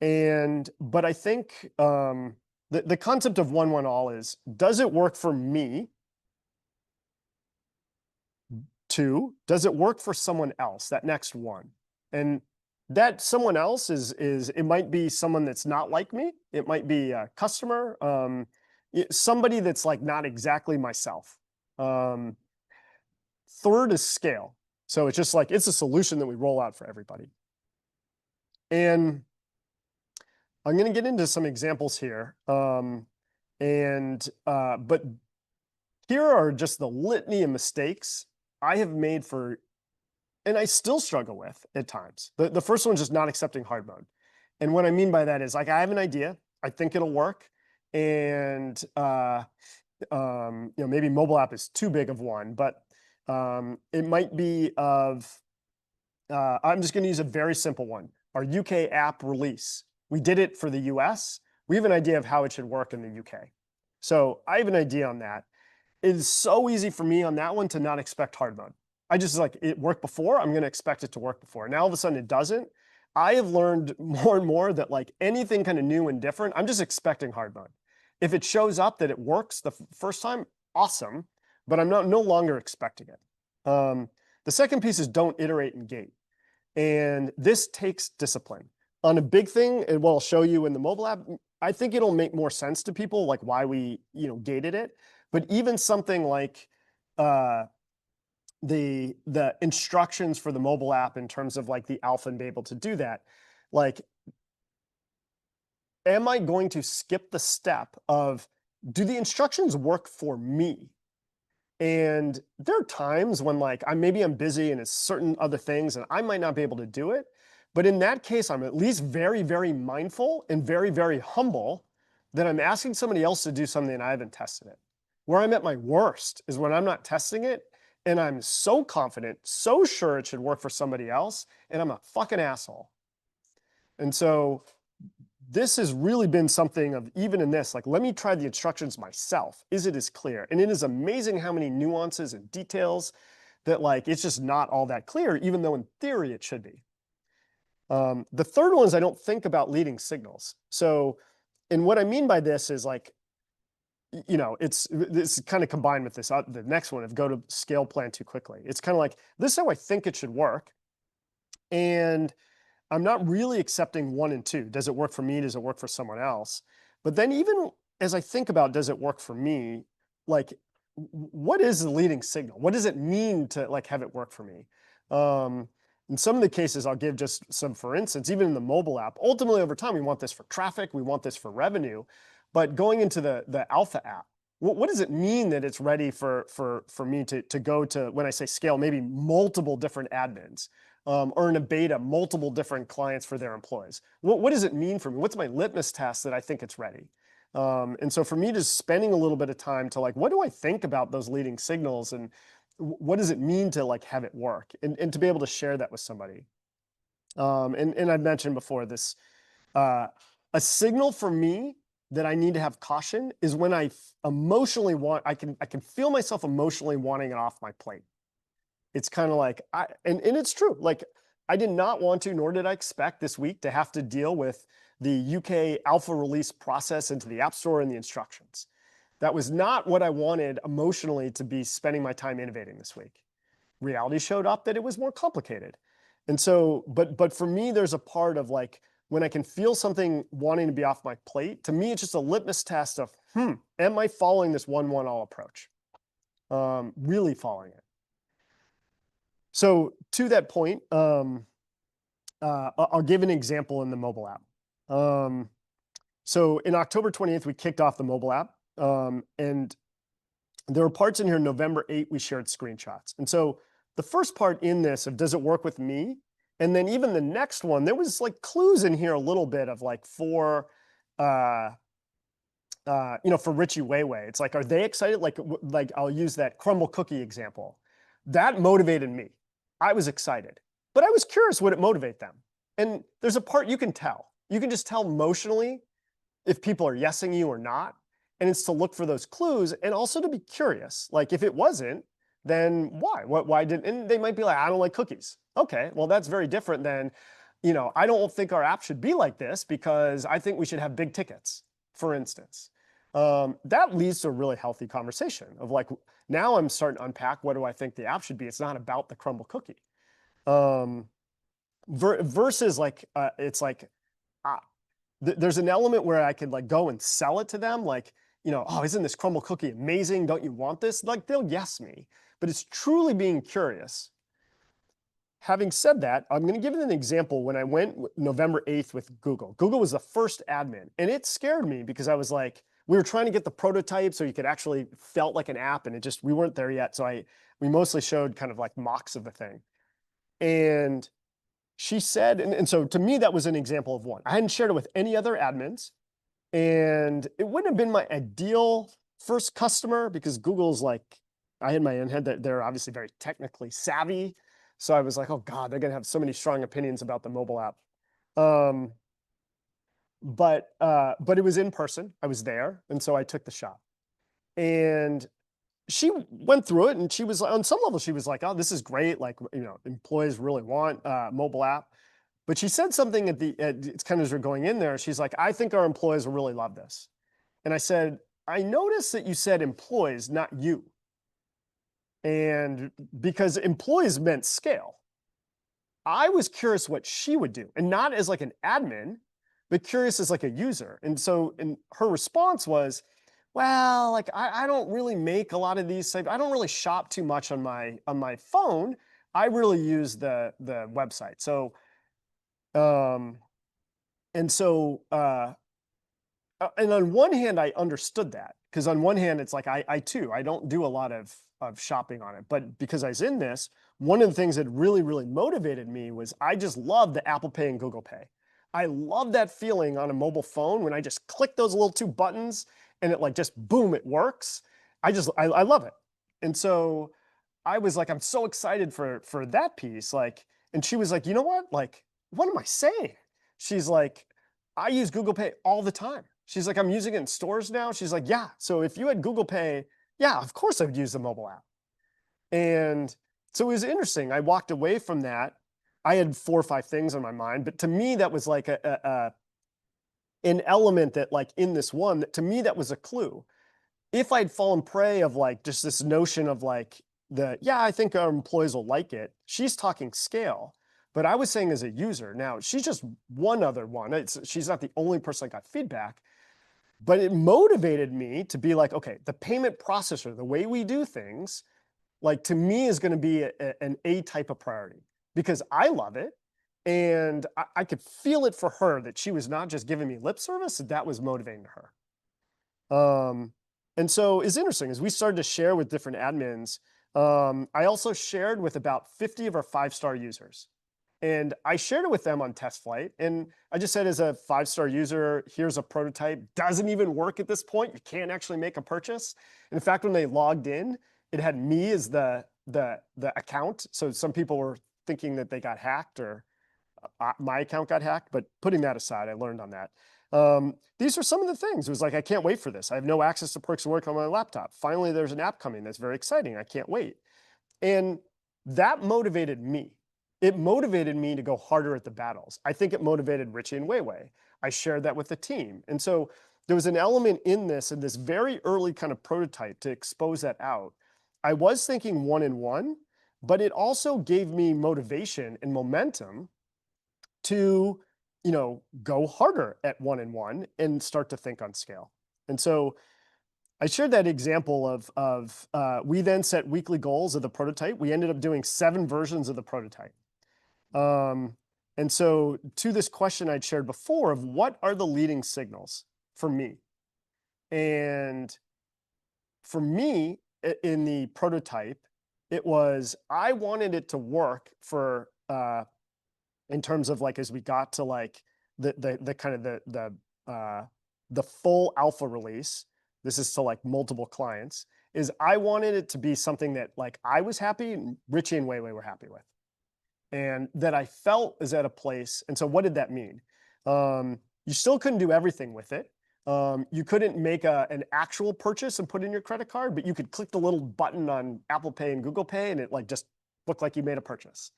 I think the concept of 1-1-all is, does it work for me? 2, does it work for someone else? That next one, and that someone else is it might be someone that's not like me. It might be a customer, somebody that's like not exactly myself. 3rd is scale. So it's just like, it's a solution that we roll out for everybody. And I'm going to get into some examples here. But here are just the litany of mistakes I have made and I still struggle with at times. The first one is just not accepting hard mode. And what I mean by that is, like, I have an idea, I think it'll work, and maybe mobile app is too big of one, but it might be of, I'm just going to use a very simple one. Our UK app release, we did it for the US. We have an idea of how it should work in the UK. So I have an idea on that. It is so easy for me on that one to not expect hard mode. I just like, it worked before, I'm going to expect it to work before. Now all of a sudden it doesn't. I have learned more and more that like anything kind of new and different, I'm just expecting hard mode. If it shows up that it works the first time, awesome, but I'm no longer expecting it. The second piece is don't iterate and gate. And this takes discipline. On a big thing, and what I'll show you in the mobile app, I think it'll make more sense to people, like why we gated it. But even something like the instructions for the mobile app in terms of like the alpha and be able to do that, like, am I going to skip the step of, do the instructions work for me? And there are times when like maybe I'm busy and it's certain other things and I might not be able to do it. But in that case, I'm at least very, very mindful and very, very humble that I'm asking somebody else to do something and I haven't tested it. Where I'm at my worst is when I'm not testing it and I'm so confident, so sure it should work for somebody else, and I'm a fucking asshole. And so this has really been something of, even in this, like, let me try the instructions myself. Is it as clear? And it is amazing how many nuances and details that like, it's just not all that clear, even though in theory it should be. The third one is I don't think about leading signals. So, and what I mean by this is like, it's kind of combined with this, the next one of go to scale plan too quickly. It's kind of like, this is how I think it should work. And I'm not really accepting 1 and 2. Does it work for me? Does it work for someone else? But then even as I think about, does it work for me? Like, what is the leading signal? What does it mean to like have it work for me? Um, in some of the cases, I'll give just some, for instance, even in the mobile app, ultimately over time, we want this for traffic, we want this for revenue, but going into the alpha app, what does it mean that it's ready for me to go to, when I say scale, maybe multiple different admins, or in a beta, multiple different clients for their employees? What does it mean for me? What's my litmus test that I think it's ready? And so for me, just spending a little bit of time to like, what do I think about those leading signals, and what does it mean to like have it work, and to be able to share that with somebody. And I've mentioned before this, uh, a signal for me that I need to have caution is when emotionally I can feel myself emotionally wanting it off my plate. It's kind of like, and it's true. Like, I did not want to, nor did I expect this week to have to deal with the UK alpha release process into the App Store and the instructions. That was not what I wanted emotionally to be spending my time innovating this week. Reality showed up that it was more complicated. And so, but for me, there's a part of like, when I can feel something wanting to be off my plate, to me, it's just a litmus test of, am I following this 1-1-all approach? Really following it. So to that point, I'll give an example in the mobile app. So in October 20th, we kicked off the mobile app, and there were parts in here. November 8th, we shared screenshots. And so the first part in this of, does it work with me? And then even the next one, there was like clues in here a little bit of like for, for Richie Weiwei. It's like, are they excited? Like I'll use that crumble cookie example. That motivated me. I was excited, but I was curious, would it motivate them? And there's a part you can tell. You can just tell emotionally if people are yesing you or not. And it's to look for those clues, and also to be curious. Like, if it wasn't, then why? Why didn't? And they might be like, I don't like cookies. Okay, well, that's very different than, I don't think our app should be like this because I think we should have big tickets, for instance. That leads to a really healthy conversation of like, now I'm starting to unpack, what do I think the app should be? It's not about the crumble cookie. Versus like, it's like, there's an element where I could like go and sell it to them, like, oh, isn't this crumble cookie amazing? Don't you want this? Like, they'll yes me, but it's truly being curious. Having said that, I'm going to give you an example. When I went November 8th with Google, Google was the first admin, and it scared me because I was like, we were trying to get the prototype so you could actually felt like an app, and we weren't there yet. So we mostly showed kind of like mocks of the thing. And she said, and so to me, that was an example of one. I hadn't shared it with any other admins, and it wouldn't have been my ideal first customer because Google's like, I had my own head that they're obviously very technically savvy. So I was like, oh God, they're going to have so many strong opinions about the mobile app. But it was in person. I was there. And so I took the shot. And she went through it, and she was, on some level, she was like, oh, this is great. Like, employees really want mobile app. But she said something it's kind of as we're going in there. She's like, I think our employees will really love this. And I said, I noticed that you said employees, not you. And because employees meant scale. I was curious what she would do, and not as like an admin, but curious as like a user. And so, and her response was, well, like I don't really make a lot of these. I don't really shop too much on my phone. I really use the website. So, and so, and on one hand, I understood that, because on one hand, it's like I too, I don't do a lot of shopping on it, but because I was in this, one of the things that really, really motivated me was I just love the Apple Pay and Google Pay. I love that feeling on a mobile phone when I just click those little two buttons and it like just boom, it works. I love it. And so I was like, I'm so excited for that piece. Like, and she was like, you know what? Like, what am I saying? She's like, I use Google Pay all the time. She's like, I'm using it in stores now. She's like, yeah. So if you had Google Pay, yeah, of course I would use the mobile app. And so it was interesting. I walked away from that. I had 4 or 5 things on my mind, but to me, that was like an element that, like, in this one, to me, that was a clue. If I'd fallen prey of like just this notion of like I think our employees will like it. She's talking scale, but I was saying as a user. Now she's just one other one. She's not the only person that got feedback. But it motivated me to be like, okay, the payment processor, the way we do things, like to me is going to be an A type of priority because I love it. And I could feel it for her that she was not just giving me lip service, that was motivating to her. And so it's interesting as we started to share with different admins. I also shared with about 50 of our 5-star users. And I shared it with them on test flight. And I just said, as a 5-star user, here's a prototype. Doesn't even work at this point. You can't actually make a purchase. In fact, when they logged in, it had me as the account. So some people were thinking that they got hacked or my account got hacked. But putting that aside, I learned on that. These are some of the things. It was like, I can't wait for this. I have no access to Perks of Work on my laptop. Finally, there's an app coming that's very exciting. I can't wait. And that motivated me. It motivated me to go harder at the battles. I think it motivated Richie and Weiwei. I shared that with the team. And so there was an element in this very early kind of prototype to expose that out. I was thinking 1-in-1, but it also gave me motivation and momentum to, go harder at 1-in-1 and start to think on scale. And so I shared that example of we then set weekly goals of the prototype. We ended up doing 7 versions of the prototype. And so to this question I'd shared before of what are the leading signals for me? And for me, in the prototype, it was I wanted it to work for in terms of like as we got to like the kind of the full alpha release. This is to like multiple clients. Is I wanted it to be something that like I was happy, and Richie and Weiwei were happy with, and that I felt is at a place. And so, what did that mean? You still couldn't do everything with it. You couldn't make an actual purchase and put in your credit card, but you could click the little button on Apple Pay and Google Pay, and it like just looked like you made a purchase.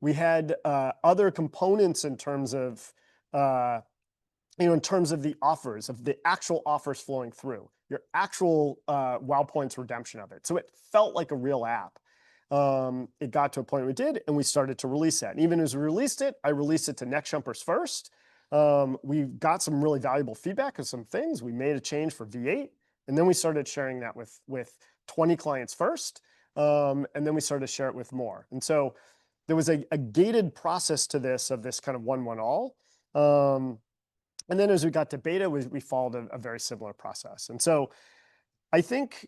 We had other components in terms of in terms of the offers, of the actual offers flowing through, your actual WOW points redemption of it. So it felt like a real app. It got to a point we did, and we started to release that. And even as we released it, I released it to next jumpers first. We got some really valuable feedback of some things. We made a change for V8, and then we started sharing that with 20 clients first, and then we started to share it with more. And so there was a gated process to this of this kind of 1-1-all. And then as we got to beta, we followed a very similar process. And so I think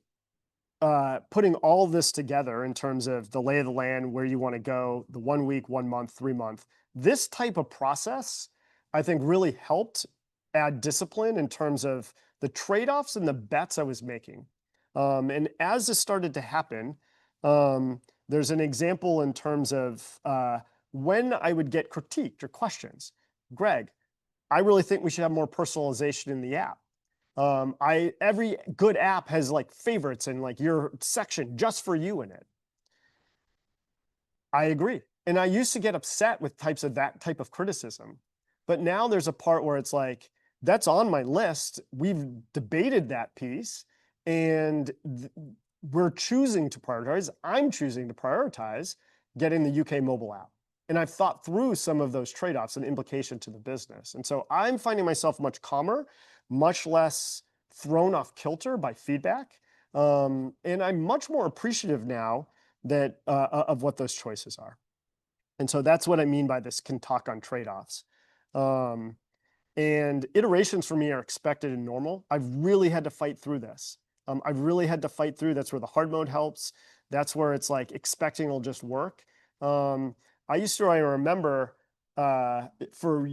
putting all this together in terms of the lay of the land, where you want to go, the 1 week, 1 month, 3 month, this type of process, I think really helped add discipline in terms of the trade-offs and the bets I was making. And as this started to happen, there's an example in terms of when I would get critiqued or questions. Greg, I really think we should have more personalization in the app. Every good app has like favorites and like your section just for you in it. I agree. And I used to get upset with that type of criticism. But now there's a part where it's like, that's on my list. We've debated that piece and we're choosing to prioritize. I'm choosing to prioritize getting the UK mobile app. And I've thought through some of those trade-offs and implication to the business. And so I'm finding myself much calmer, much less thrown off kilter by feedback. And I'm much more appreciative now that of what those choices are. And so that's what I mean by this can talk on trade-offs. And iterations for me are expected and normal. I've really had to fight through this. I've really had to fight through. That's where the hard mode helps. That's where it's like expecting it'll just work. I remember for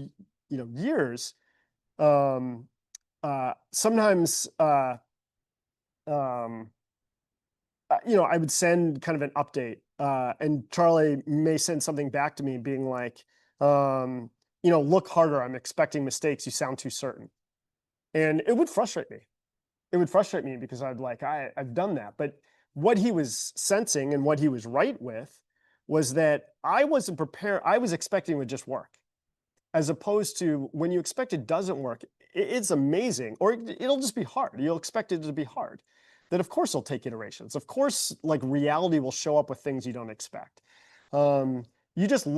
years, sometimes I would send kind of an update, and Charlie may send something back to me being like, look harder. I'm expecting mistakes. You sound too certain. And it would frustrate me. It would frustrate me because I've done that. But what he was sensing and what he was right with was that I wasn't prepared. I was expecting it would just work, as opposed to when you expect it doesn't work, it's amazing, or it'll just be hard. You'll expect it to be hard. That of course it'll take iterations. Of course, like reality will show up with things you don't expect. You just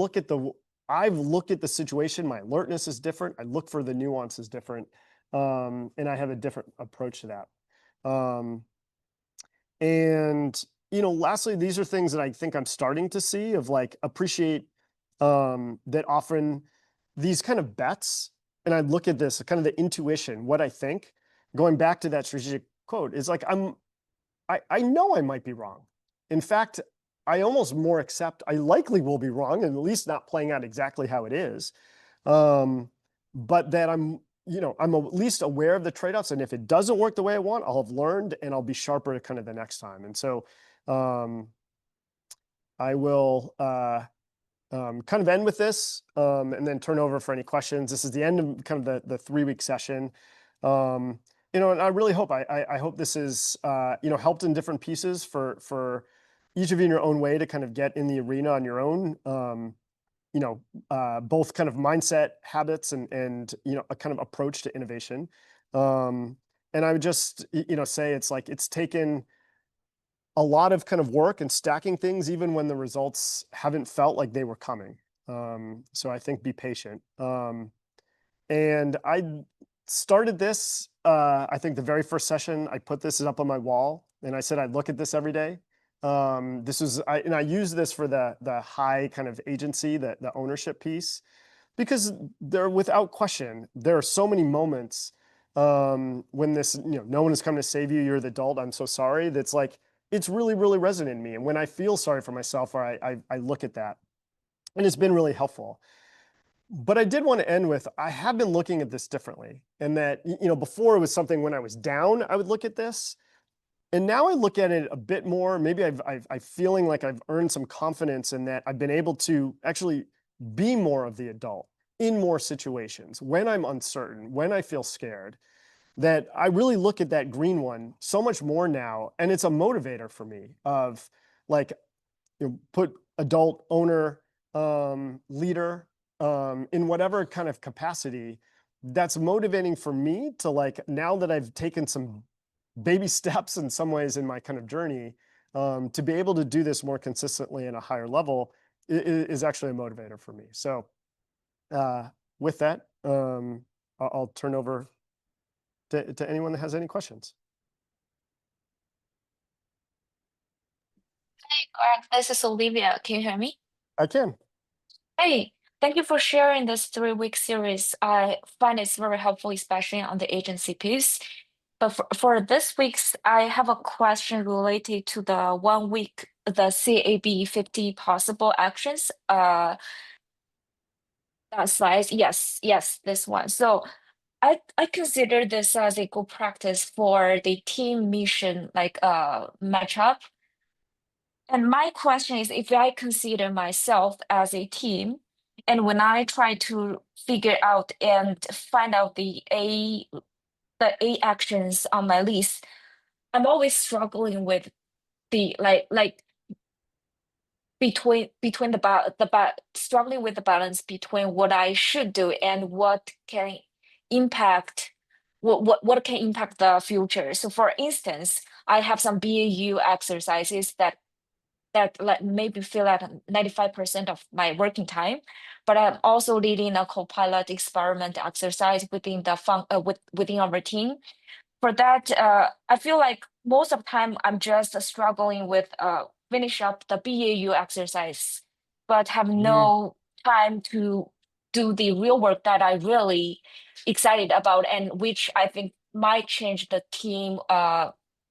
I've looked at the situation. My alertness is different. I look for the nuances different. And I have a different approach to that. Um, and lastly, these are things that I think I'm starting to see of like appreciate that often these kind of bets, and I look at this kind of the intuition, what I think, going back to that strategic quote, is like I know I might be wrong. In fact, I almost more accept I likely will be wrong, and at least not playing out exactly how it is. Um, but that I'm at least aware of the trade-offs, and if it doesn't work the way I want, I'll have learned and I'll be sharper kind of the next time. And so um, I will kind of end with this and then turn over for any questions. This is the end of kind of the 3-week session. And I really hope I hope this is helped in different pieces for each of you in your own way to kind of get in the arena on your own. Both kind of mindset, habits, and a kind of approach to innovation. And I would just say it's like it's taken a lot of kind of work and stacking things even when the results haven't felt like they were coming. So I think be patient. And I started this, I think the very first session, I put this up on my wall and I said I'd look at this every day. And I use this for the high kind of agency, the ownership piece, because without question, there are so many moments when this, no one is coming to save you, you're the adult, I'm so sorry. That's like, it's really, really resonated in me. And when I feel sorry for myself, or I look at that, and it's been really helpful. But I did want to end with, I have been looking at this differently. And that, before it was something when I was down, I would look at this. And now I look at it a bit more, maybe I'm feeling like I've earned some confidence in that I've been able to actually be more of the adult in more situations when I'm uncertain, when I feel scared, that I really look at that green one so much more now. And it's a motivator for me of like, put adult, owner, leader, in whatever kind of capacity that's motivating for me to, like, now that I've taken some baby steps in some ways in my kind of journey, to be able to do this more consistently at a higher level is actually a motivator for me. So with that, I'll turn over to anyone that has any questions. Hey, Greg, this is Olivia. Can you hear me? I can. Hey, thank you for sharing this 3-week series. I find it's very helpful, especially on the agency piece. But for this week's, I have a question related to the 1 week, the CAB 50 possible actions. That slide. Yes, this one. So I consider this as a good practice for the team mission, like matchup. And my question is, if I consider myself as a team, and when I try to figure out and find out the A actions on my list, I'm always struggling with the like between struggling with the balance between what I should do and what can impact what can impact the future. So for instance, I have some BAU exercises that like maybe fill out 95% of my working time, but I'm also leading a co-pilot experiment exercise within within our team. For that, I feel like most of the time I'm just struggling with finish up the BAU exercise, but have Mhm. no time to do the real work that I really excited about and which I think might change the team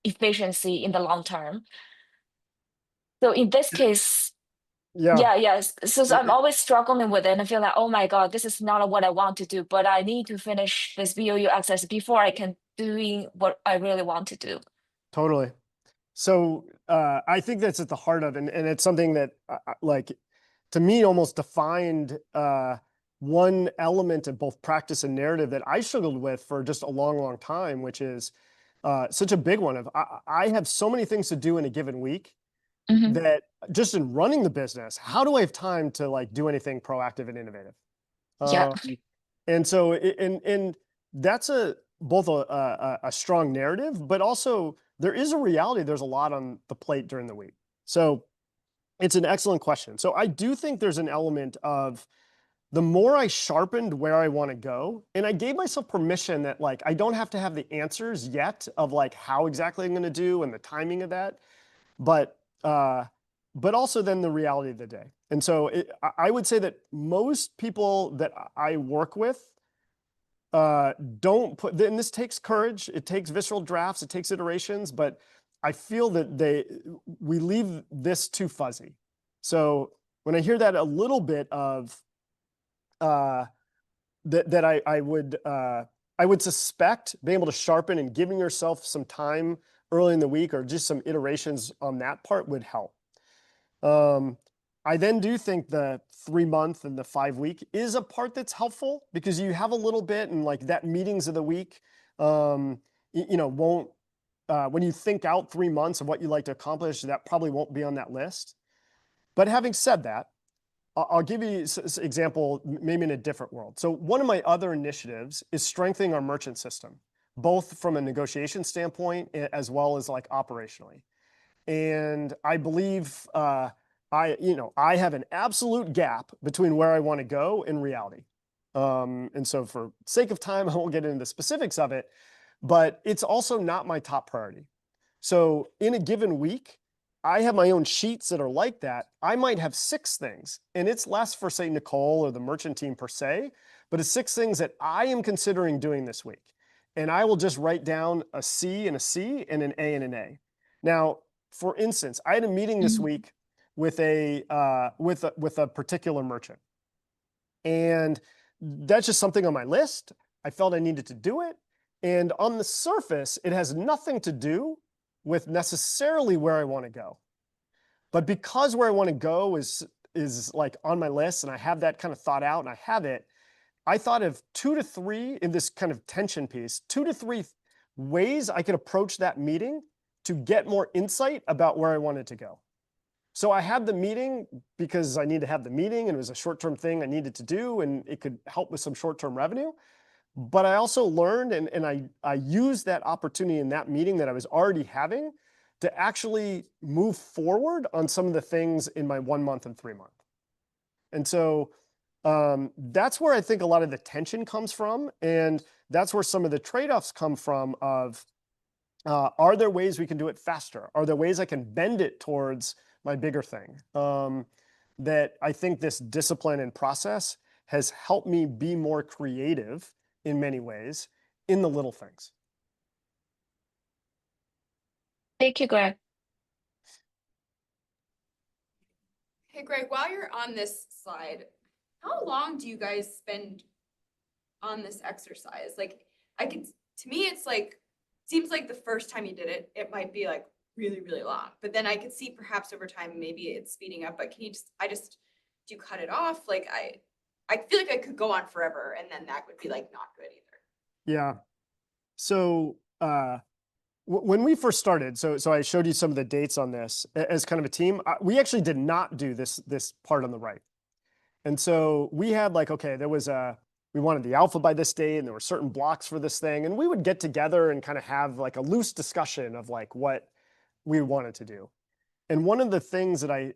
efficiency in the long term. So in this case, Yeah. yeah, yes. So It- I'm it- always struggling with it and I feel like, oh my God, this is not what I want to do, but I need to finish this BOU access before I can doing what I really want to do. Totally. So I think that's at the heart of, and it's something that like to me almost defined one element of both practice and narrative that I struggled with for just a long, long time, which is such a big one of I have so many things to do in a given week Hmm. that just in running the business, how do I have time to like do anything proactive and innovative? Yeah. Um, and so, and that's both a strong narrative, but also there is a reality. There's a lot on the plate during the week. So it's an excellent question. So I do think there's an element of the more I sharpened where I want to go, and I gave myself permission that like I don't have to have the answers yet of like how exactly I'm going to do and the timing of that, but also then the reality of the day. And so I would say that most people that I work with don't put, and this takes courage, it takes visceral drafts, it takes iterations, but I feel that we leave this too fuzzy. So when I hear that a little bit of that I would suspect being able to sharpen and giving yourself some time early in the week or just some iterations on that part would help. I then do think the 3 month and the 5 week is a part that's helpful because you have a little bit and like that meetings of the week, won't, when you think out 3 months of what you'd like to accomplish, that probably won't be on that list. But having said that, I'll give you an example, maybe in a different world. So one of my other initiatives is strengthening our merchant system, both from a negotiation standpoint as well as like operationally. And I believe I have an absolute gap between where I want to go and reality. And so for sake of time, I won't get into the specifics of it, but it's also not my top priority. So in a given week, I have my own sheets that are like that. I might have 6 things, and it's less for, say, Nicole or the merchant team per se, but it's 6 things that I am considering doing this week. And I will just write down a C and a C and an A and an A. Now, for instance, I had a meeting this week with a particular merchant, and that's just something on my list. I felt I needed to do it, and on the surface, it has nothing to do with necessarily where I want to go. But because where I want to go is like on my list and I have that kind of thought out and I have it, I thought of 2 to 3 in this kind of tension piece, 2 to 3 ways I could approach that meeting to get more insight about where I wanted to go. So I had the meeting because I needed to have the meeting and it was a short-term thing I needed to do and it could help with some short-term revenue. But I also learned and I used that opportunity in that meeting that I was already having to actually move forward on some of the things in my 1 month and 3 month. And so that's where I think a lot of the tension comes from. And that's where some of the trade-offs come from of, are there ways we can do it faster? Are there ways I can bend it towards my bigger thing? That I think this discipline and process has helped me be more creative in many ways in the little things. Thank you, Greg. Hey, Greg, while you're on this slide, how long do you guys spend on this exercise? Like, to me, it's like, seems like the first time you did it, it might be like really, really long, but then I could see perhaps over time, maybe it's speeding up, but do you cut it off? Like, I feel like I could go on forever and then that would be like not good either. Yeah. So when we first started, so I showed you some of the dates on this as kind of a team. We actually did not do this part on the right. And so we had like, okay, we wanted the alpha by this date and there were certain blocks for this thing. And we would get together and kind of have like a loose discussion of like what we wanted to do. And one of the things that I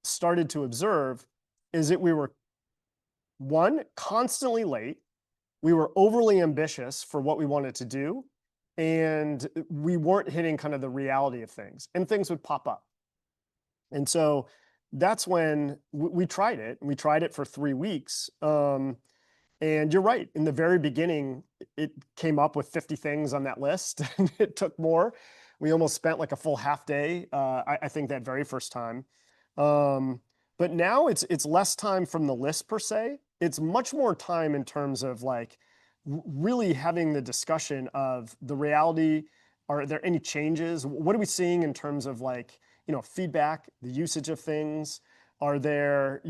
started to observe is that we were, one, constantly late. We were overly ambitious for what we wanted to do. And we weren't hitting kind of the reality of things and things would pop up. And so that's when we tried it. We tried it for 3 weeks. And you're right. In the very beginning, it came up with 50 things on that list. And it took more. We almost spent like a full half day, I think, that very first time. But now it's less time from the list per se. It's much more time in terms of like really having the discussion of the reality. Are there any changes? What are we seeing in terms of like, feedback, the usage of things? Are there,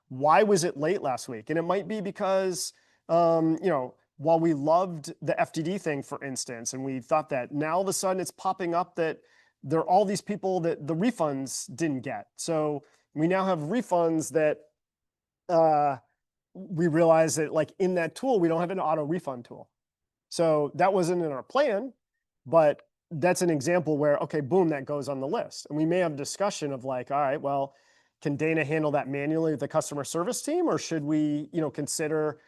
why was it late last week? And it might be because, while we loved the FTD thing, for instance, and we thought that now all of a sudden it's popping up that there are all these people that the refunds didn't get. So we now have refunds that we realize that like in that tool, we don't have an auto refund tool. So that wasn't in our plan, but that's an example where, okay, boom, that goes on the list. And we may have a discussion of like, all right, well, can Dana handle that manually with the customer service team, or should we, consider,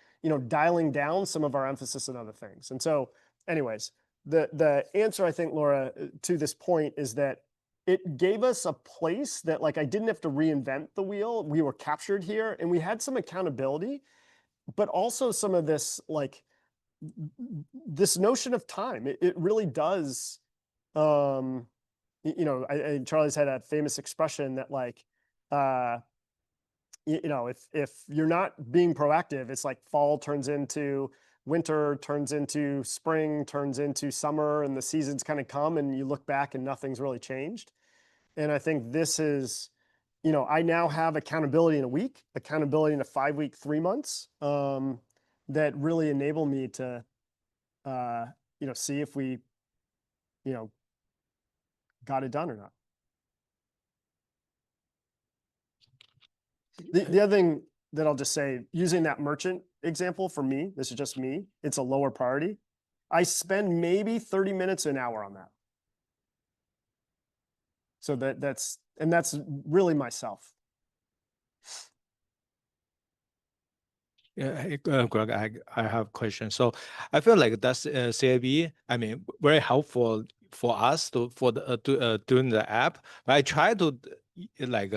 dialing down some of our emphasis on other things? And so, anyways, the answer, I think, Laura, to this point is that it gave us a place that, like, I didn't have to reinvent the wheel. We were captured here, and we had some accountability, but also some of this, like, this notion of time. It really does. Charlie's had a famous expression that, like, if you're not being proactive, it's like fall turns into winter, turns into spring, turns into summer, and the seasons kind of come, and you look back and nothing's really changed. And I think this is, I now have accountability in a week, accountability in a 5-week, 3 months, that really enable me to, see if we, got it done or not. The other thing that I'll just say, using that merchant example for me, this is just me, it's a lower priority. I spend maybe 30 minutes, an hour on that. So that's really myself. Yeah, hey, Greg, I have a question. So I feel like that's CIB. I mean, very helpful for us doing the app. But I try to like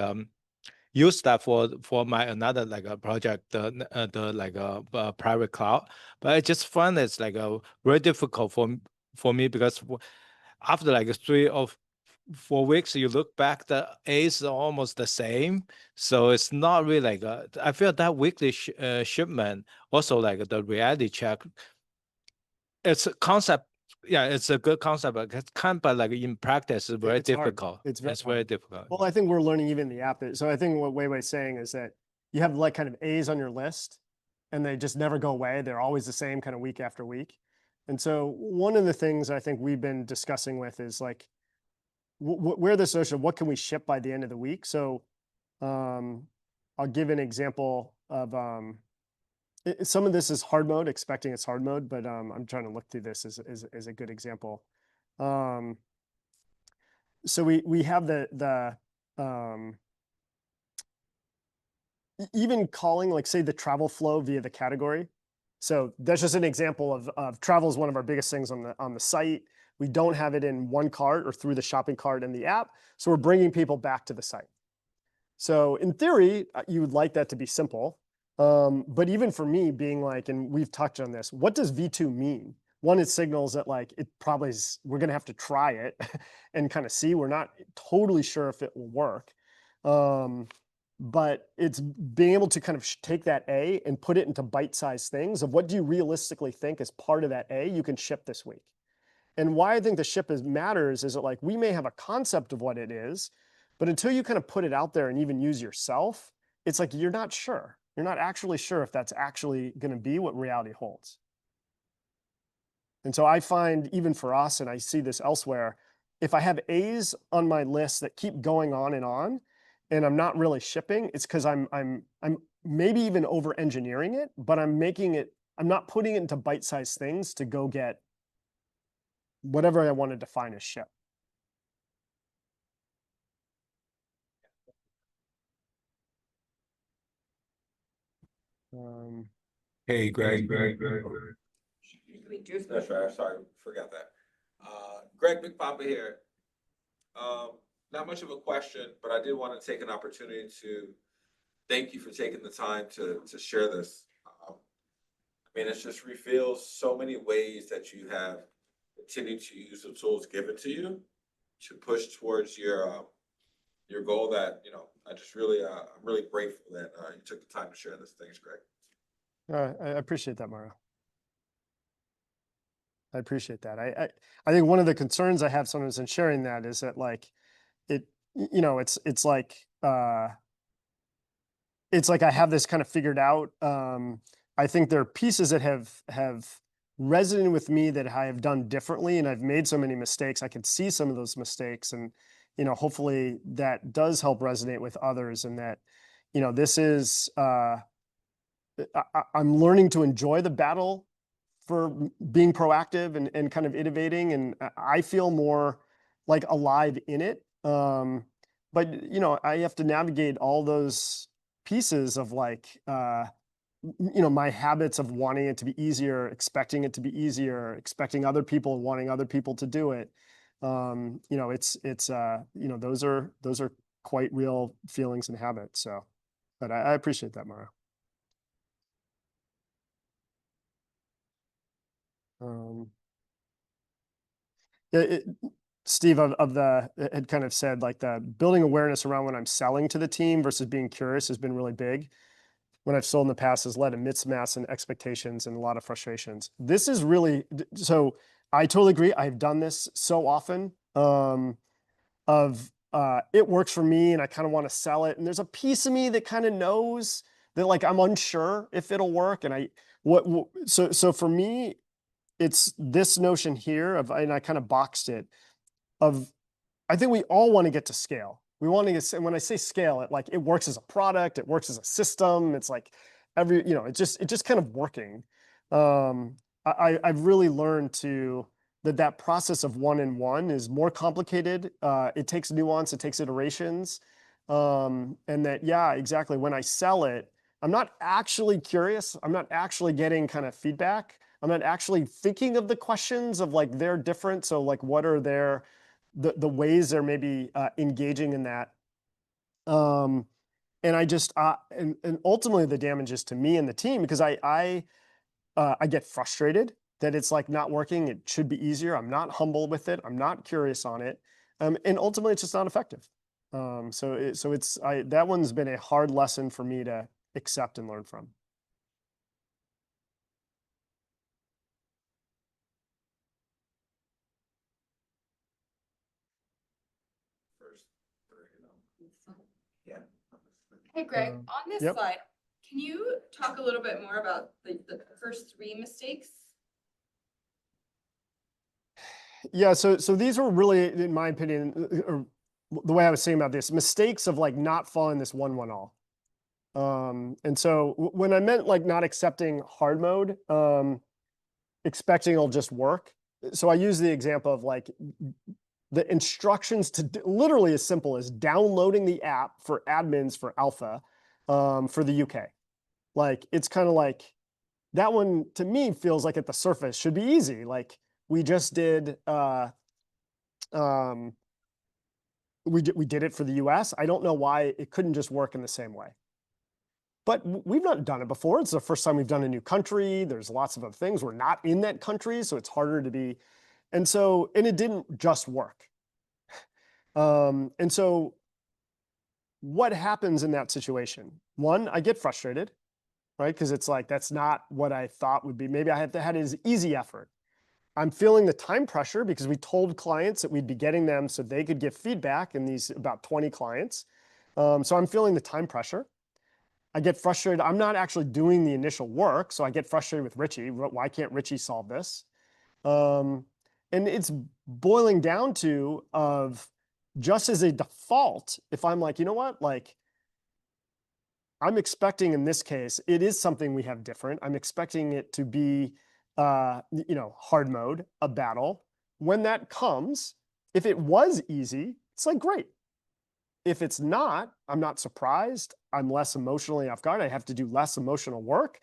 use that for my another like a project, the like a private cloud. But I just find it's like a very difficult for me because after like 3 or 4 weeks, you look back, the A's are almost the same. So it's not really like I feel that weekly shipment, also like the reality check, it's a concept. Yeah, it's a good concept, but it's kind of like in practice, it's very It's hard. difficult. It's very hard. difficult. Well, I think we're learning even the app. So I think what Weiwei's saying is that you have like kind of A's on your list, and they just never go away. They're always the same kind of week after week. And so one of the things I think we've been discussing with is like, where this notion of what can we ship by the end of the week. So I'll give an example of some of this is hard mode, expecting it's hard mode, but I'm trying to look through this as a good example. So we have the even calling, like, say, the travel flow via the category. So that's just an example of travel is one of our biggest things on the site. We don't have it in one cart or through the shopping cart in the app. So we're bringing people back to the site. So in theory, you would like that to be simple. But even for me being like, and we've touched on this, what does V2 mean? One, it signals that like, it probably is, we're going to have to try it and kind of see. We're not totally sure if it will work. But it's being able to kind of take that A and put it into bite-sized things of what do you realistically think is part of that A you can ship this week. And why I think the ship matters is that, like, we may have a concept of what it is, but until you kind of put it out there and even use yourself, it's like you're not sure. You're not actually sure if that's actually going to be what reality holds. And so I find even for us, and I see this elsewhere, if I have A's on my list that keep going on, and I'm not really shipping, it's because I'm maybe even over engineering it, but I'm not putting it into bite-sized things to go get whatever I want to define as ship. Hey, Greg. We do. That's right. Sorry, forgot that. Greg Big Papa here. Not much of a question, but I did want to take an opportunity to thank you for taking the time to share this. I mean, it just reveals so many ways that you have continued to use the tools given to you to push towards your goal. That I just really I'm really grateful that you took the time to share this. Thanks, Greg. I appreciate that, Mario. I appreciate that. I think one of the concerns I have sometimes in sharing that is that, like, it's like I have this kind of figured out. I think there are pieces that have resonated with me that I have done differently, and I've made so many mistakes. I can see some of those mistakes, and hopefully that does help resonate with others, and that this is I'm learning to enjoy the battle for being proactive and kind of innovating, and I feel more like alive in it. but you know, I have to navigate all those pieces of like, you know, my habits of wanting it to be easier, expecting it to be easier, expecting other people, wanting other people to do it. You know, it's you know, those are quite real feelings and habits. So, but I appreciate that, Mara. Yeah, Steve of the had kind of said like the building awareness around when I'm selling to the team versus being curious has been really big. When I've sold in the past has led to mismatch in expectations and a lot of frustrations. This is really, so I totally agree. I've done this so often it works for me and I kind of want to sell it. And there's a piece of me that kind of knows that like I'm unsure if it'll work. And so for me, it's this notion here of, and I kind of boxed it, of I think we all want to get to scale. We want to get, and when I say scale, it like it works as a product, it works as a system. It's like every, you know, it just kind of working. I've really learned that process of one and one is more complicated. It takes nuance, it takes iterations. And that, yeah, exactly. When I sell it, I'm not actually curious. I'm not actually getting kind of feedback. I'm not actually thinking of the questions of like they're different. So like, what are the ways they're maybe engaging in that? And I just and ultimately the damage is to me and the team because I get frustrated that it's like not working. It should be easier. I'm not humble with it. I'm not curious on it, and ultimately it's just not effective. So it's that one's been a hard lesson for me to accept and learn from. First, yeah. Hey, Greg, on this Yep. slide, can you talk a little bit more about the first three mistakes? Yeah, so these were really, in my opinion, or the way I was saying about this, mistakes of like not following this 1-1-all. And so when I meant like not accepting hard mode, expecting it'll just work. So I use the example of like the instructions to literally as simple as downloading the app for admins for alpha for the UK. Like it's kind of like that one to me feels like at the surface should be easy. Like we just did we did it for the US. I don't know why it couldn't just work in the same way. But we've not done it before. It's the first time we've done a new country. There's lots of other things. We're not in that country, so it's harder to be. And it didn't just work. And so what happens in that situation? One, I get frustrated, right? Because it's like, that's not what I thought would be. Maybe I had an easy effort. I'm feeling the time pressure because we told clients that we'd be getting them so they could give feedback in these about 20 clients. So I'm feeling the time pressure. I get frustrated. I'm not actually doing the initial work. So I get frustrated with Richie. Why can't Richie solve this? And it's boiling down to of just as a default, if I'm like, you know what, like I'm expecting in this case, it is something we have different. I'm expecting it to be, you know, hard mode, a battle. When that comes, if it was easy, it's like, great. If it's not, I'm not surprised. I'm less emotionally off guard. I have to do less emotional work.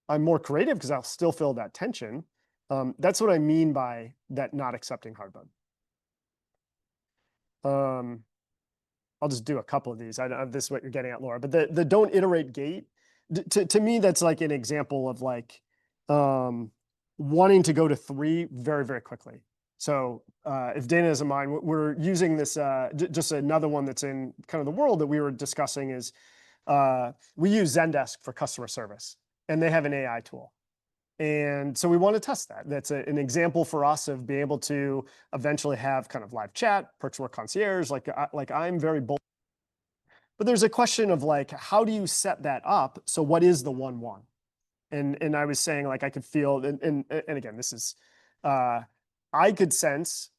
I'm more creative because I'll still feel that tension. That's what I mean by that not accepting hard mode. I'll just do a couple of these. I don't know if this is what you're getting at, Laura, but the don't iterate gate, to me, that's like an example of like wanting to go to 3 very, very quickly. So if Dana doesn't mind, we're using this, just another one that's in kind of the world that we were discussing is we use Zendesk for customer service, and they have an AI tool. And so we want to test that. That's an example for us of being able to eventually have kind of live chat, Perks Work Concierge, like I'm very bold. But there's a question of like, how do you set that up? So what is the 1-1? And I was saying like I could feel, and again, this is, I could sense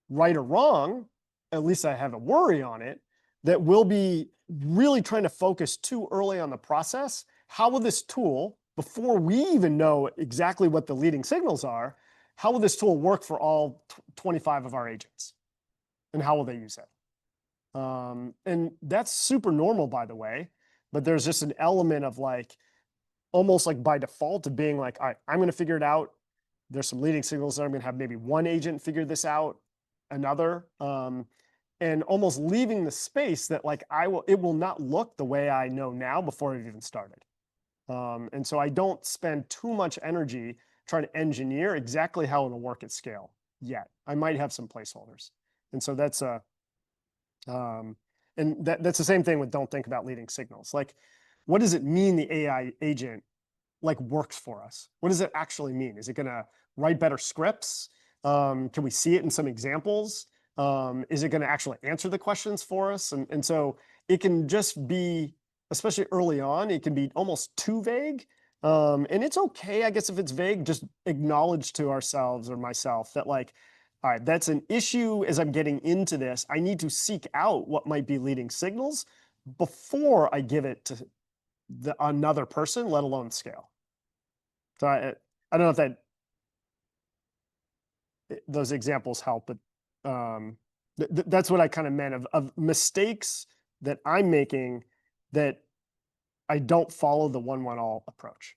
right or wrong, at least I have a worry on it, that we'll be really trying to focus too early on the process. How will this tool, before we even know exactly what the leading signals are, how will this tool work for all 25 of our agents? And how will they use it? And that's super normal, by the way, but there's just an element of like, almost like by default of being like, all right, I'm going to figure it out. There's some leading signals that I'm going to have maybe one agent figure this out, another, and almost leaving the space that like it will not look the way I know now before I've even started. And so I don't spend too much energy trying to engineer exactly how it'll work at scale yet. I might have some placeholders. And so that's that's the same thing with don't think about leading signals. Like, what does it mean the AI agent like works for us? What does it actually mean? Is it going to write better scripts? Can we see it in some examples? Is it going to actually answer the questions for us? And so it can just be, especially early on, it can be almost too vague. And it's okay, I guess, if it's vague, just acknowledge to ourselves or myself that like, all right, that's an issue as I'm getting into this. I need to seek out what might be leading signals before I give it to another person, let alone scale. So I don't know if that those examples help, but that's what I kind of meant of mistakes that I'm making that I don't follow the one-one-all approach.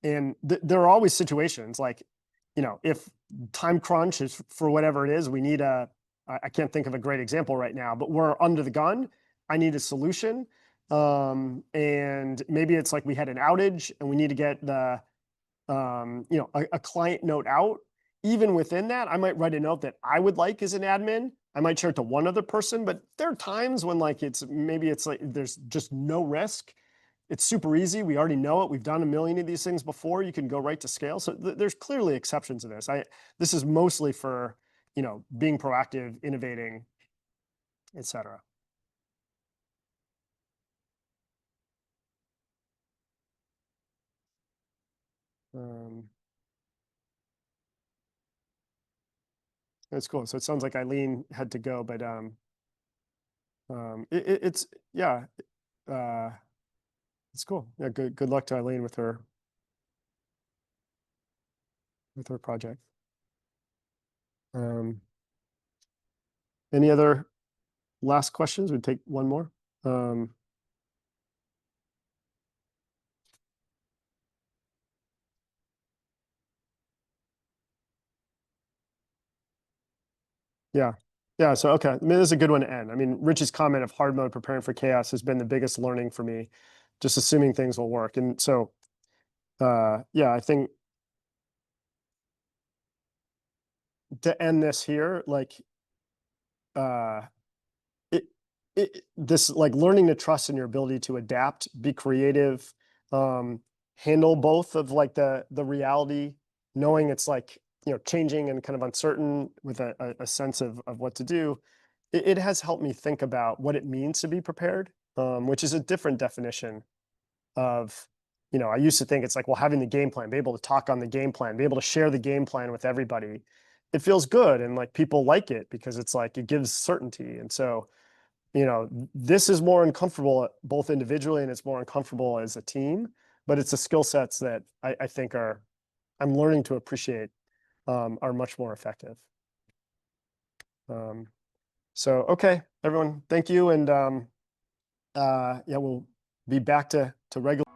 And there are always situations like, you know, if time crunch is for whatever it is, we need I can't think of a great example right now, but we're under the gun. I need a solution. And maybe it's like we had an outage and we need to get the, you know, a client note out. Even within that, I might write a note that I would like as an admin. I might share it to one other person, but there are times when like maybe it's like there's just no risk. It's super easy. We already know it. We've done a million of these things before. You can go right to scale. So there's clearly exceptions to this. This is mostly for, you know, being proactive, innovating, et cetera. That's cool. So it sounds like Eileen had to go, but it's yeah, it's cool. Yeah, good luck to Eileen with her project. Any other last questions? We'd take one more. Yeah. Yeah. So, okay. I mean, this is a good one to end. I mean, Rich's comment of hard mode preparing for chaos has been the biggest learning for me, just assuming things will work. And so, yeah, I think to end this here, like, this like learning to trust in your ability to adapt, be creative, handle both of like the reality, knowing it's like, you know, changing and kind of uncertain with a sense of what to do. It has helped me think about what it means to be prepared, which is a different definition of, you know, I used to think it's like, well, having the game plan, be able to talk on the game plan, be able to share the game plan with everybody. It feels good and like people like it because it's like it gives certainty. And so, you know, this is more uncomfortable both individually and it's more uncomfortable as a team, but it's the skill sets that I think I'm learning to appreciate, are much more effective. So, okay, everyone, thank you. And yeah, we'll be back to regular.